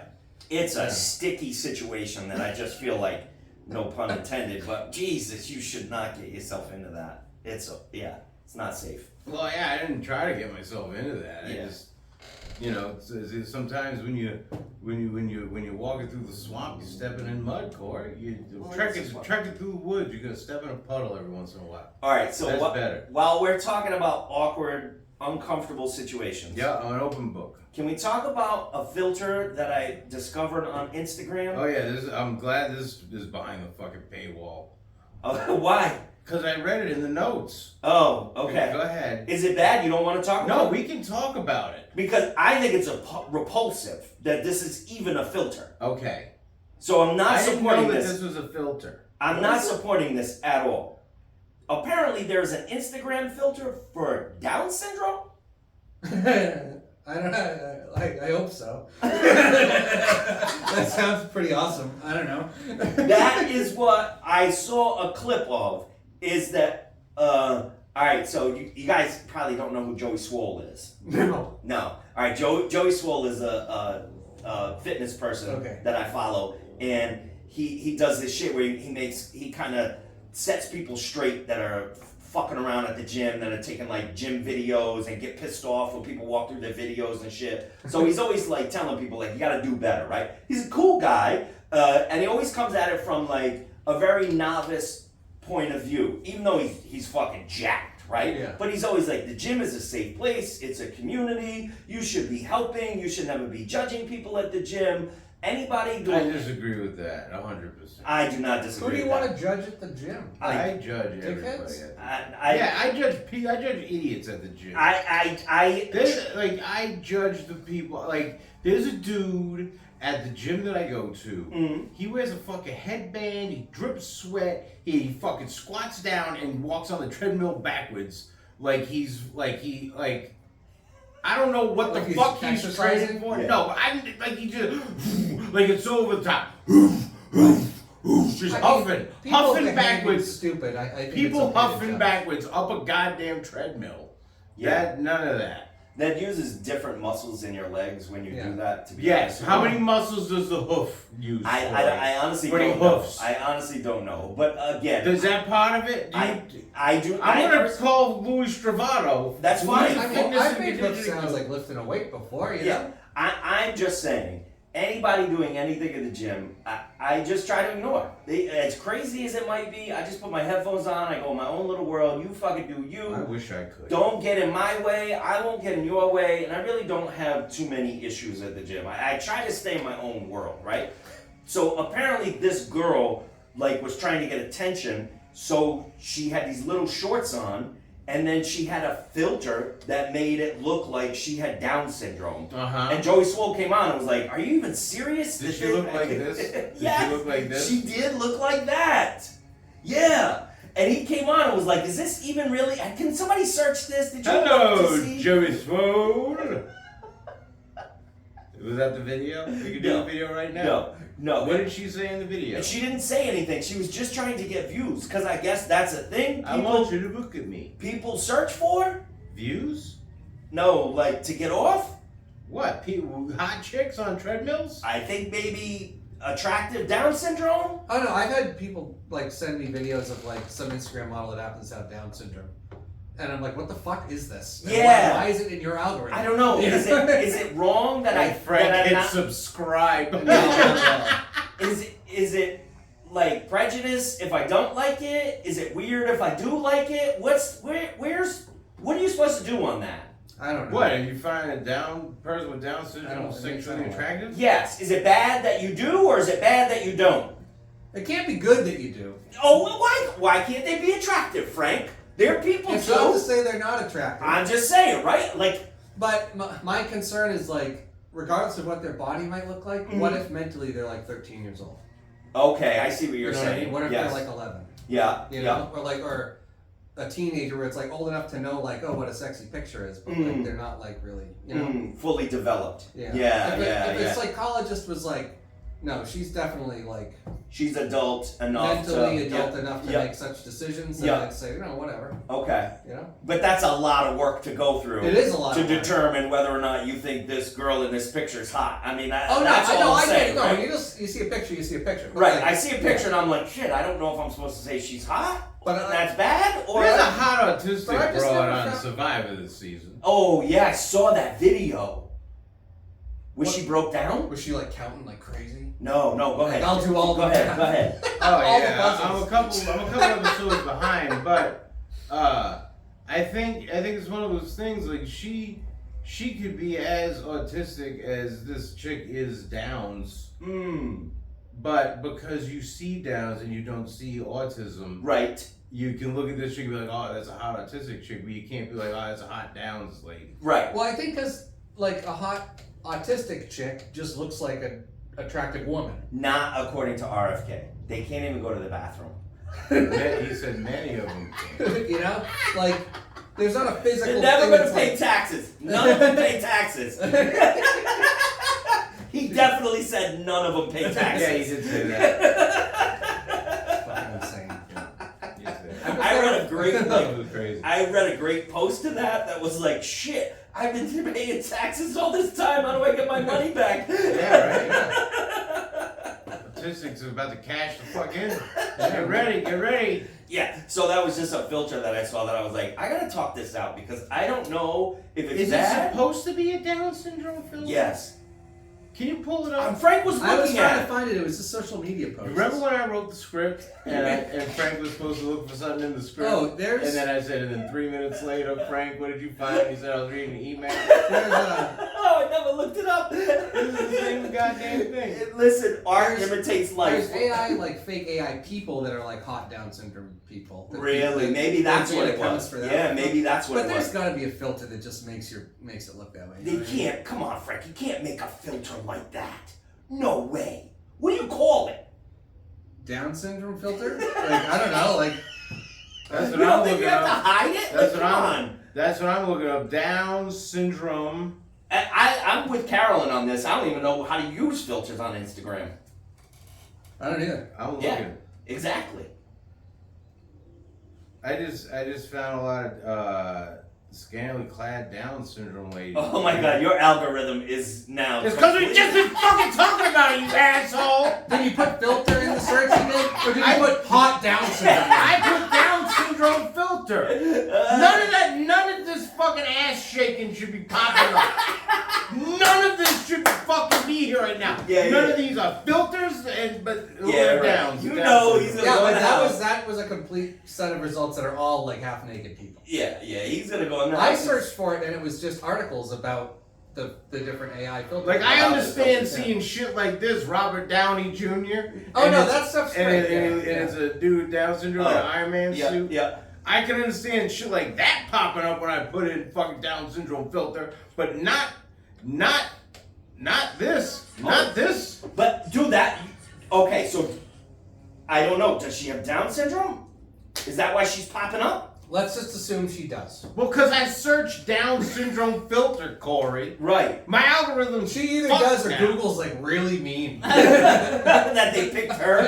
It's a sticky situation that I just feel like, no pun intended, but Jesus, you should not get yourself into that. It's not safe. Well, yeah, I didn't try to get myself into that. I Yeah. just, it's sometimes when you're walking through the swamp, you're stepping in mud, Corey. Well, Trekking that's fun. through the woods, you're gonna step in a puddle every once in a while. All right. So That's better. while we're talking about awkward, uncomfortable situations, Yeah, I'm an open book. can we talk about a filter that I discovered on Instagram? Oh yeah, I'm glad this is behind the fucking paywall. Why? Cause I read it in the notes. Oh, okay. Go ahead. Is it bad? You don't want to talk about No, it? we can talk about it. Because I think it's repulsive that this is even a filter. Okay. So I'm not I didn't supporting know that this. this was a filter. I'm not supporting this at all. Apparently, there's an Instagram filter for Down syndrome. I don't know. I hope so. That sounds pretty awesome. I don't know. That is what I saw a clip of. Is that all right? So you guys probably don't know who Joey Swole is. No. No. All right, Joey Swole is a fitness person Okay. that I follow, and he does this shit where he kind of sets people straight that are fucking around at the gym, that are taking like gym videos and get pissed off when people walk through their videos and shit. So he's always like telling people like you got to do better, right? He's a cool guy, and he always comes at it from like a very novice point of view, even though he's fucking jacked, right? Yeah. But he's always like, the gym is a safe place, it's a community, you should be helping, you should never be judging people at the gym. Anybody I doing disagree with that 100%. I do not Who disagree do you with want that. to judge at the gym? I judge Dickheads? everybody. I I judge idiots at the gym. I I judge the people. Like, there's a dude at the gym that I go to. Mhm. He wears a fucking headband. He drips sweat. He fucking squats down and walks on the treadmill backwards. I don't know what Like the he's fuck he's exercising? training for. Yeah. No, but I like he just like it's over the top. Just I mean, huffing people behaving backwards. Stupid. I think People it's okay to huffing judge. backwards up a goddamn treadmill. Yeah. None of that. That uses different muscles in your legs when you Yeah. do that. To be Yes. honest with How you. many muscles does the hoof use? I honestly When he don't know. hoofs. I honestly don't know. But again, Is that part of it? I do. I'm gonna call Louis Stravato. That's fine. I mean, Fitness I've and made hook conditioning sounds coach. like lifting a weight before, you Yeah, know? I'm just saying. Anybody doing anything at the gym, I just try to ignore. As crazy as it might be, I just put my headphones on. I go in my own little world. You fucking do you. I wish I could. Don't get in my way. I won't get in your way. And I really don't have too many issues at the gym. I try to stay in my own world, right? So apparently this girl was trying to get attention. So she had these little shorts on. And then she had a filter that made it look like she had Down syndrome. Uh-huh. And Joey Swole came on and was like, "Are you even serious?" Did she look like this? Did Yes, she look like this? She did look like that. Yeah. And he came on and was like, "Is this even really? Can somebody search this? Did you look Hello, to see?" Joey Swole. Was that the video? We can do No. the video right now. No. What did she say in the video? And she didn't say anything. She was just trying to get views because I guess that's a thing I want you to look at me. people search for. Views? No, like to get off. What? People, hot chicks on treadmills? I think maybe attractive Down syndrome. Oh no, I've had people send me videos of some Instagram model that happens to have Down syndrome. And I'm like, what the fuck is this? And Yeah. Why is it in your algorithm? I don't know. Yeah. Is it wrong that Hey, Frank, that I'm hit not, subscribe. No. is it like prejudice if I don't like it? Is it weird if I do like it? What are you supposed to do on that? I don't know. What? If you find a person with Down I syndrome don't think sexually so. attractive? Yes. Is it bad that you do or is it bad that you don't? It can't be good that you do. Oh, well, why can't they be attractive, Frank? They're people It's not to too. say they're not attractive. I'm just saying, right? Like, But my concern is regardless of what their body might look like, Mm-hmm. what if mentally they're 13 years old? okay, I see what you're You know what I saying. mean? What if yes. they're 11? Yeah. You yeah. know, or a teenager where it's old enough to know oh what a sexy picture is, but they're not really Fully developed. yeah Yeah. If a psychologist was no, she's definitely She's adult enough mentally to adult enough to yeah. make such decisions. Then Yeah. I'd say whatever. Okay. You know, But that's a lot of work to go through. it is a lot to of work. determine whether or not you think this girl in this picture is hot. I mean, Oh no, that's I all know, I'm I saying, get right? You see a picture, you see a picture. But Right, I see a picture and I'm like, shit, I don't know if I'm supposed to say she's hot, But that's bad, or There's a hot But I autistic just broad never on found- Survivor this season. oh yeah, I saw that video. Was What? she broke down? Was she counting like crazy? No, go ahead. I'll do all Go the ahead, go ahead. Oh All the yeah, I'm puzzles. a couple episodes behind, but I think it's one of those things she could be as autistic as this chick is Downs, but because you see Downs and you don't see autism, Right, you can look at this chick and be like, oh, that's a hot autistic chick, but you can't be like, oh, that's a hot Downs lady. right. Well, I think because a hot autistic chick just looks like an attractive woman. Not according to RFK. They can't even go to the bathroom. He said many of them can. You know, there's not a physical. They're never thing gonna that's pay taxes. None of them pay taxes. He definitely said none of them pay taxes. Yeah, he did say that. fucking insane. He said I read a great that was crazy. I read a great post to that was like, shit, I've been paying taxes all this time. How do I get my money back? Yeah, Statistics are about to cash the fuck in. Get ready. Yeah, so that was just a filter that I saw that I was like, I gotta talk this out because I don't know if it's Is it bad. supposed to be a Down syndrome film? Yes. Can you pull it up? Frank was I was looking trying at to it. find it. It was a social media post. Remember when I wrote the script and Frank was supposed to look for something in the script? Oh, there's. And then I said, and then 3 minutes later, Frank, what did you find? He said, I was reading an email. there's a, Oh, I never looked it up. This is the same goddamn thing. Listen, art There's- imitates life. There's AI, fake AI people that are hot Down syndrome people. That Really? people- Maybe that's they what made it accounts was. for that. Yeah, maybe that's what But it there's was. got to be a filter that just makes it look that way. you They know what I mean? can't. Come on, Frank. You can't make a filter like that. No way. What do you call it? Down syndrome filter? I don't know. That's You what I'm don't think looking you have to up. hide it? That's Like, what come I'm- on. That's what I'm looking up. Down syndrome. I'm with Carolyn on this. I don't even know how to use filters on Instagram. I don't either. I'm looking. Yeah. Exactly. I just found a lot of scantily clad Down syndrome ladies. Oh my god, your algorithm is now. It's because we just been fucking talking about it, you asshole! Did you put filter in the search you did? Or did you put hot Down syndrome? I put Down syndrome filter. None of this fucking ass shaking should be popping up. None of this should fucking be here right now. Yeah, None yeah. of these are filters, but Yeah, right. Downs. You Down know syndrome. he's a- Yeah, but Going that was a complete set of results that are all like half naked people. Yeah, he's gonna go in there. I searched for it and it was just articles about the different AI filters. Like, I About the understand filters, yeah. seeing shit like this, Robert Downey Jr. Oh and no, it's- that stuff's and, great. and yeah. it's a dude with Down syndrome in an Iron Man suit. Yeah. I can understand shit like that popping up when I put in fucking Down syndrome filter, but not this. Not this. But do that. Okay, so I don't know. Does she have Down syndrome? Is that why she's popping up? Let's just assume she does. Well, because I searched Down syndrome filter, Corey. Right. My algorithm. She either fucked does or now. Google's like really mean. That they picked her.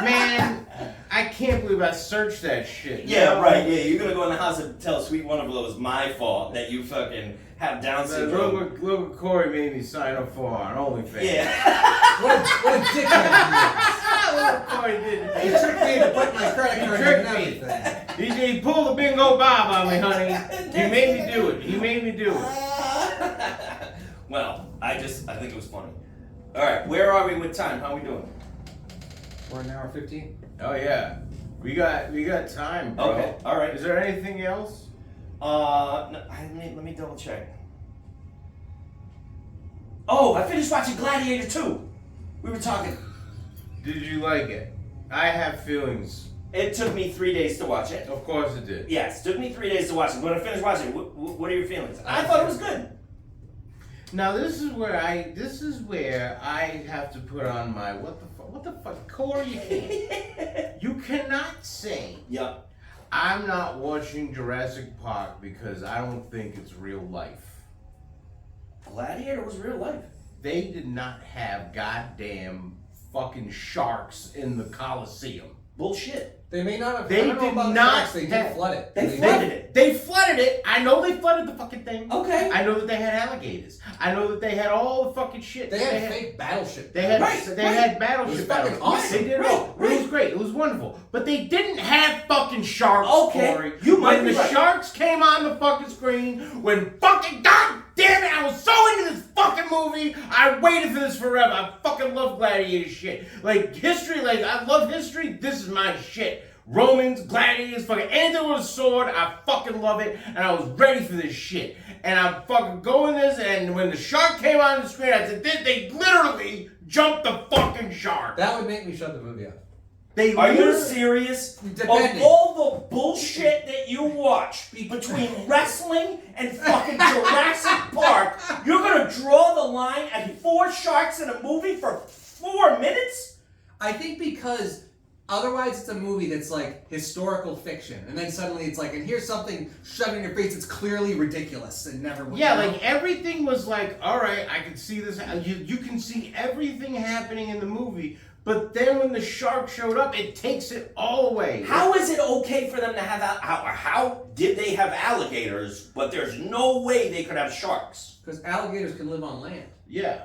Man, I can't believe I searched that shit. Yeah, right. Yeah, you're gonna go in the house and tell Sweet Wonderful it was my fault that you fucking have Down syndrome. Look what Corey made me sign up for on OnlyFans. Yeah. what a dickhead Look what Corey did. he is. He tricked me to put my credit card in tricked and me. everything. He pulled the bingo bob on me, honey. He made me do it. He made me do it. Well, I think it was funny. All right, where are we with time? How are we doing? We're an hour 15. Oh yeah, we got time, bro. Okay, all right. Is there anything else? No, let me double check. Oh, I finished watching Gladiator 2. We were talking. Did you like it? I have feelings. It took me 3 days to watch it. Of course it did. Yes, took me 3 days to watch it. When I finished watching it, what are your feelings? I thought it was good. Now this is where I have to put on my what the fuck, Corey. You cannot say Yeah. I'm not watching Jurassic Park because I don't think it's real life. Gladiator was real life. They did not have goddamn fucking sharks in the Coliseum. Bullshit. They may not have. They I don't know did about the not sharks, They have- did flood it. They did. flooded it. They flooded it. I know they flooded the fucking thing. Okay. I know that they had alligators. I know that they had all the fucking shit. They had fake battleship. They had Right, they right. had battleship. It was fucking battles. awesome. They did it all. Right, It was great. It was wonderful. But they didn't have fucking sharks. Okay, Corey. you might when be the right. sharks came on the fucking screen, when fucking god damn it, I was so into this fucking movie. I waited for this forever. I fucking love Gladiator shit. Like history, like I love history. This is my shit. Romans, gladiators, fucking anything with a sword, I fucking love it, and I was ready for this shit. And I'm fucking going this, and when the shark came on the screen, I said, they literally jumped the fucking shark. That would make me shut the movie off. They Are you literally- serious? Depending. Of all the bullshit that you watch between wrestling and fucking Jurassic Park, you're gonna draw the line at 4 sharks in a movie for 4 minutes? I think because otherwise it's a movie that's like historical fiction, and then suddenly it's like, and here's something shoved in your face that's clearly ridiculous and never would. Yeah, you know? like everything was like, all right, I can see this. You can see everything happening in the movie, but then when the shark showed up, it takes it all away. How is it okay for them to have how did they have alligators, but there's no way they could have sharks? Because alligators can live on land. Yeah,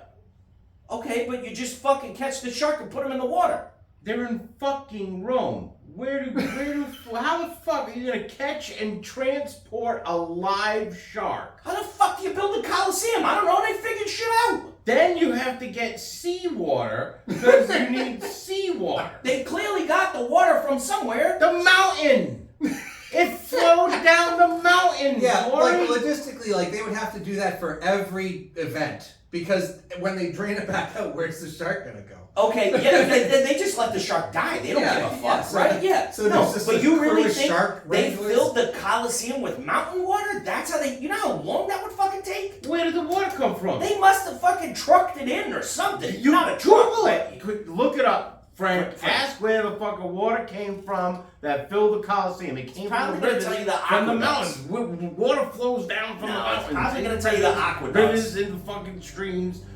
Okay, but you just fucking catch the shark and put him in the water. they're in fucking Rome. How the fuck are you gonna catch and transport a live shark? How the fuck do you build a Coliseum? I don't know, they figured shit out. Then you have to get seawater because you need seawater. They clearly got the water from somewhere. The mountain. It flowed down the mountain. Yeah, Corey. like logistically, like they would have to do that for every event because when they drain it back out, where's the shark gonna go? Okay, yeah, they just let the shark die. They don't give a fuck, yeah, so- right? Yeah. so no, there's just but a you really crew of think shark they wranglers? filled the Coliseum with mountain water? That's how they. You know how long that would fucking take? Where did the water come from? They must have fucking trucked it in or something. You Not a truck. Google it. Look it up. Frank, ask where the fucking water came from that filled the Coliseum. It came Probably from the gonna rivers, tell you the from the aqueducts. mountains. Water flows down from the No, it's mountains. probably gonna Into tell you the rivers, aqueducts. Rivers into fucking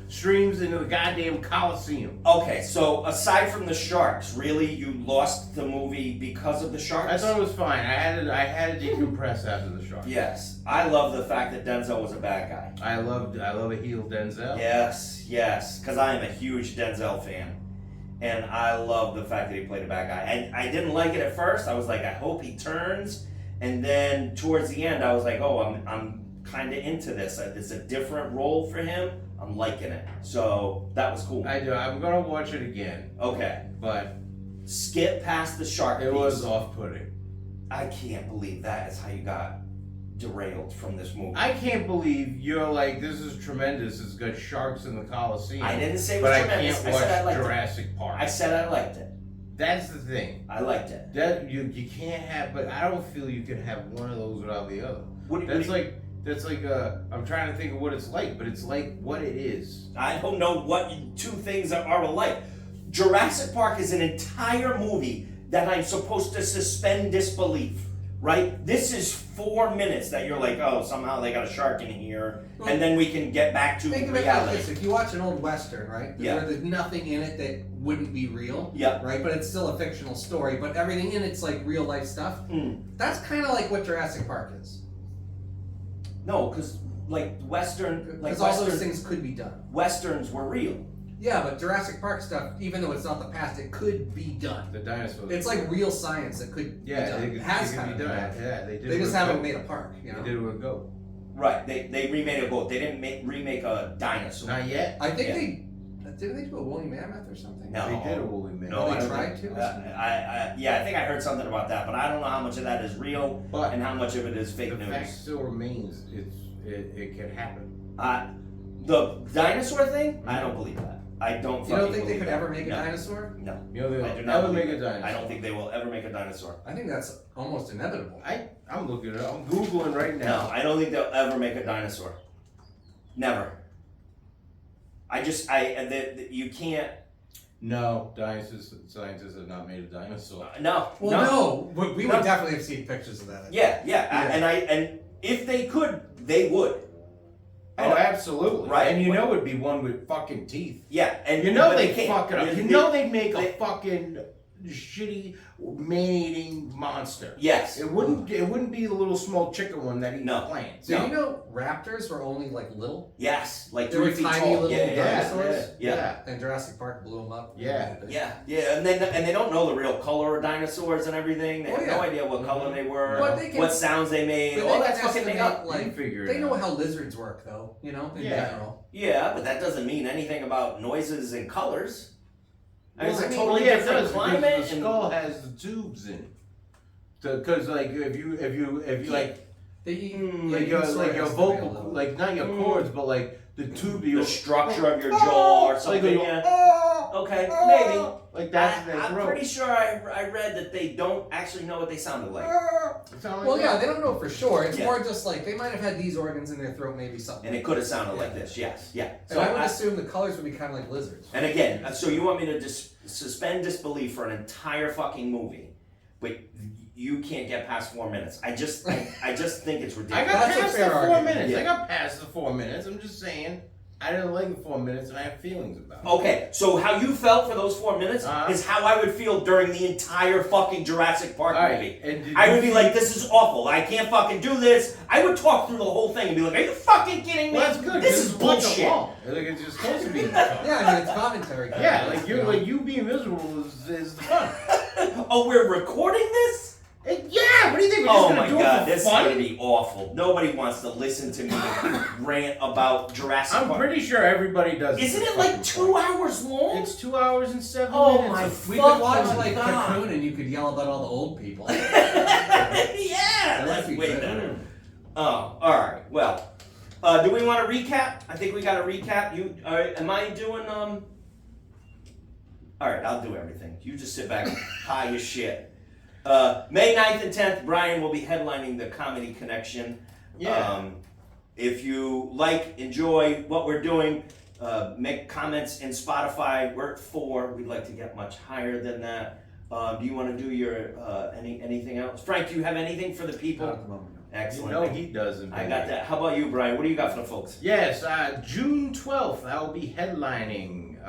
streams into the goddamn Coliseum. Okay, so aside from the sharks, really, you lost the movie because of the sharks? I thought it was fine. I had to decompress after the shark. Yes, I love the fact that Denzel was a bad guy. I love a heel Denzel. Yes, because I am a huge Denzel fan. And I love the fact that he played a bad guy. And I didn't like it at first. I was like, I hope he turns. And then towards the end, I was like, oh, I'm kind of into this. It's a different role for him. I'm liking it. So that was cool. I do. I'm gonna watch it again. Okay. But Skip past the shark it piece. was off-putting. I can't believe that is how you got derailed from this movie. I can't believe you're like, this is tremendous. It's got sharks in the Coliseum. I didn't say it but was I tremendous. can't I said I watch liked Jurassic Park. I said I liked it. That's the thing. I liked it. That you can't have, but I don't feel you can have one of those without the other. That's like I'm trying to think of what it's like, but it's like what it is. I don't know what two things are alike. Jurassic Park is an entire movie that I'm supposed to suspend disbelief, right? This is 4 minutes that you're like, oh, somehow they got a shark in here, and then we can get back to Think of it like reality. this: if you watch an old western, right, Yeah. where there's nothing in it that wouldn't be real, Yeah. right, but it's still a fictional story, but everything in it's like real life stuff. That's kind of like what Jurassic Park is, No, because like Western, because all those things could be done. Westerns were real. Yeah, but Jurassic Park stuff, even though it's not the past, it could be done. The dinosaurs. It's like real science that could be done. it Has can kind be of done. been done. Yeah, they did. They it just with haven't goat. made a park, you know. They did it with goat. Right. They remade a goat. They didn't remake a dinosaur. Not yet. I think Yeah. didn't they do a woolly mammoth or something? No. They did a woolly mammoth. No, They I don't tried think- to? I think I heard something about that, but I don't know how much of that is real But and how much of it is fake the news. fact still remains, it can happen. The dinosaur thing, I don't believe that. I don't. You don't fucking think they believe could that. ever make a No. dinosaur? No, You know, I they'll do not never believe make a it. dinosaur. I don't think they will ever make a dinosaur. I think that's almost inevitable. I'm looking it up. I'm Googling right No, now. I don't think they'll ever make a dinosaur. Never. You can't. No, scientists have not made a dinosaur. No. Well, no, we No. would definitely have seen pictures of that. Yeah. Yeah. And if they could, they would. Oh, absolutely. Right. And you know it'd be one with fucking teeth. Yeah, and You know but they can't. fuck it up. They- You know they'd make they- a fucking shitty man-eating monster. Yes. It wouldn't be the little small chicken one that eats No. plants. Do you know raptors were only like little, Yes. Like They were 3 feet tiny tall. little Yeah. dinosaurs? Yeah. and Jurassic Park blew them up? Yeah. Yeah, and they don't know the real color of dinosaurs and everything. They Oh, have yeah. no idea what color they were, But they can- what sounds they made. But All they that's can fucking made estimate, up. like, You figure it they know out. how lizards work, though. You know, in Yeah. general. Yeah, but that doesn't mean anything about noises and colors. And it's a Well, totally yeah, it different does, because climate. The skull has the tubes in it. Because like if you like They eat like your vocal like not your cords but like the tube the you structure of your jaw or something. Like, Yeah. Okay, maybe. like that's their I'm throat. pretty sure I read that they don't actually know what they sounded like. Sound like Well, yeah, that? they don't know for sure. It's Yeah. more just like they might have had these organs in their throat, maybe something. And it could have sounded like this, yes, yeah. And I would assume the colors would be kind of like lizards. And again, so you want me to suspend disbelief for an entire fucking movie, but you can't get past 4 minutes. I just think it's I ridiculous. got That's a past fair the 4 argument. minutes. Yeah. I got past the 4 minutes. I'm just saying I didn't like the 4 minutes and I have feelings about it. Okay, so how you felt for those 4 minutes is how I would feel during the entire fucking Jurassic Park All right, movie. and did I you would be see- like, this is awful. I can't fucking do this. I would talk through the whole thing and be like, are you fucking kidding me? Well, that's good. This 'cause is it's once a bullshit. long. Like it's just supposed to be. Yeah, I mean it's commentary. Yeah, like you know? you being miserable is the fun. Oh, we're recording this? Yeah, what do you think? We're just Oh gonna my do god, it this for is fun? gonna be awful. Nobody wants to listen to me rant about Jurassic I'm Park. pretty sure everybody does. Isn't for it like fucking 2 fun. hours long? It's 2 hours and 7 Oh minutes. my We could watch fucking like God. Cocoon and you could yell about all the old people. Yeah, That that's might be way good. better. Oh, all right. Well, do we want to recap? I think we got to recap. You, am I doing All right, I'll do everything. You just sit back, high as shit. May 9th and 10th, Brian will be headlining the Comedy Connection. Yeah. If you enjoy what we're doing, Make comments in Spotify. We're at 4. We'd like to get much higher than that. Do you want to do your anything else? Frank, do you have anything for the Not people? at the moment. No. Excellent. You know he doesn't. I got that. How about you, Brian? What do you got for the folks? Yes, June 12th, I will be headlining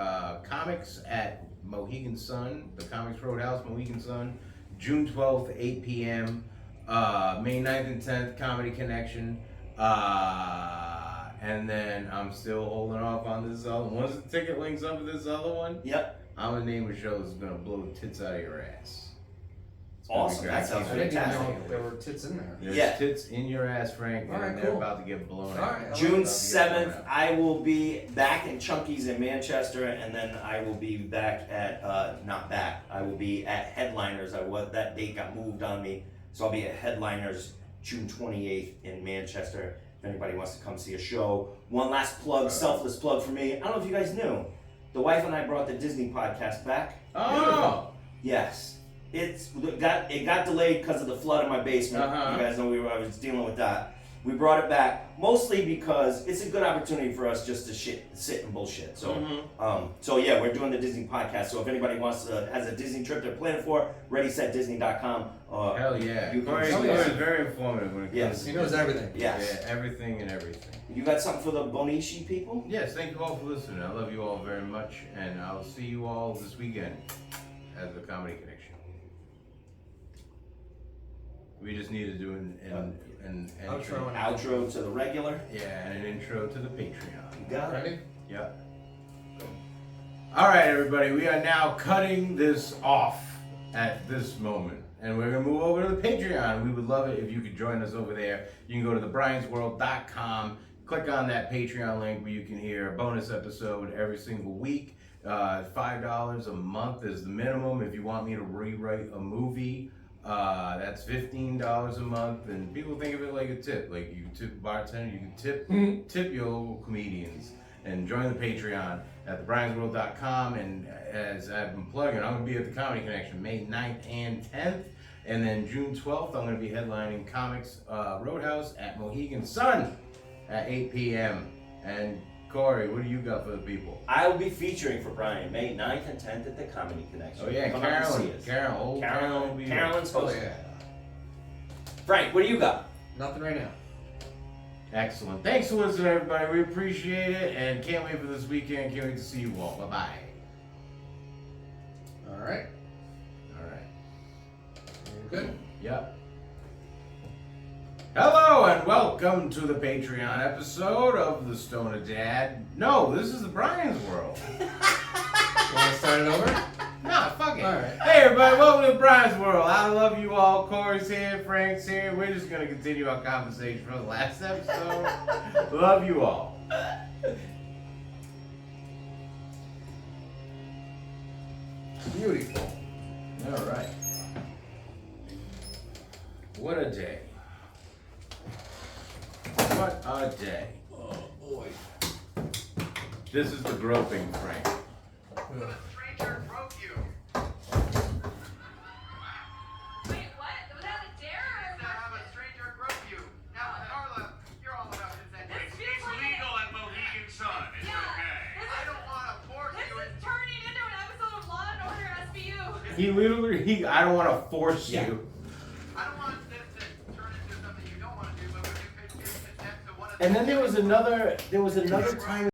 comics at Mohegan Sun, the Comics Roadhouse, Mohegan Sun. June 12th, 8 p.m. May 9th and 10th, Comedy Connection. And then I'm still holding off on this other one. Once the ticket links up with this other one, Yep. I'm gonna name a show that's gonna blow the tits out of your ass. It's gonna be Awesome. great. That sounds I didn't even fantastic. know there were tits in there. There's Yeah. tits in your ass, Frank, and Alright, they're cool. about to get blown out. Alright, I like June About to get 7th, blown out. I will be back in Chunky's in Manchester, and then I will be back at, not back, I will be at Headliners. That date got moved on me, so I'll be at Headliners June 28th in Manchester. If anybody wants to come see a show. One last plug, selfless plug for me. I don't know if you guys knew, the wife and I brought the Disney podcast back. Oh! Yes. It got delayed because of the flood in my basement. Uh-huh. You guys know I was dealing with that. We brought it back mostly because it's a good opportunity for us just to sit and bullshit. So, so yeah, we're doing the Disney podcast. So if anybody has a Disney trip they're planning for, ReadySetDisney.com. Hell yeah. You can Corey see Corey us. is very informative when it comes Yes. to He knows everything. Yes. Yeah, everything and everything. You got something for the Bonishi people? Yes, thank you all for listening. I love you all very much, and I'll see you all this weekend at the Comedy Connection. We just need to do an entry. Outro. Outro to the regular. Yeah, and an intro to the Patreon. You got it. Ready? Yep. All right, everybody, we are now cutting this off at this moment. And we're going to move over to the Patreon. We would love it if you could join us over there. You can go to thebriansworld.com, click on that Patreon link where you can hear a bonus episode every single week. $5 a month is the minimum. If you want me to rewrite a movie, that's $15 a month. And people think of it like a tip. Like you can tip a bartender, you can tip your local comedians. And join the Patreon at thebriansworld.com. And as I've been plugging, I'm going to be at the Comedy Connection May 9th and 10th. And then June 12th, I'm going to be headlining Comics Roadhouse at Mohegan Sun at 8 p.m. And Corey, what do you got for the people? I will be featuring for Brian May 9th and 10th at the Comedy Connection. Oh, yeah, Come out and see Carolyn. us. Carolyn will be there. Carolyn's Oh hosting. yeah. Frank, what do you got? Nothing right now. Excellent. Thanks for listening, everybody. We appreciate it. And can't wait for this weekend. Can't wait to see you all. Bye-bye. All right. All right. You're good. Yep. Hello and welcome to the Patreon episode of The Stoner Dad. No, this is the Brian's World. You want to start it over? Nah, fuck it. All right. Hey everybody, welcome to Brian's World. I love you all. Corey's here, Frank's here. We're just gonna continue our conversation from the last episode. Love you all. Beautiful. All right. What a day. What a day. Oh boy. This is the groping, Frank. Stranger broke you. Wait, what? Was that a dare Is that how a stranger broke you? Now, Carla, you're all about consent. This It's feels like legal at Mohegan Sun. It's Yeah. okay. I don't want to force This you. is turning into an episode of Law and Order SVU. He literally, I don't want to force you. I don't want this to turn into something you don't want to do, but would you consent to one of the And then there was another time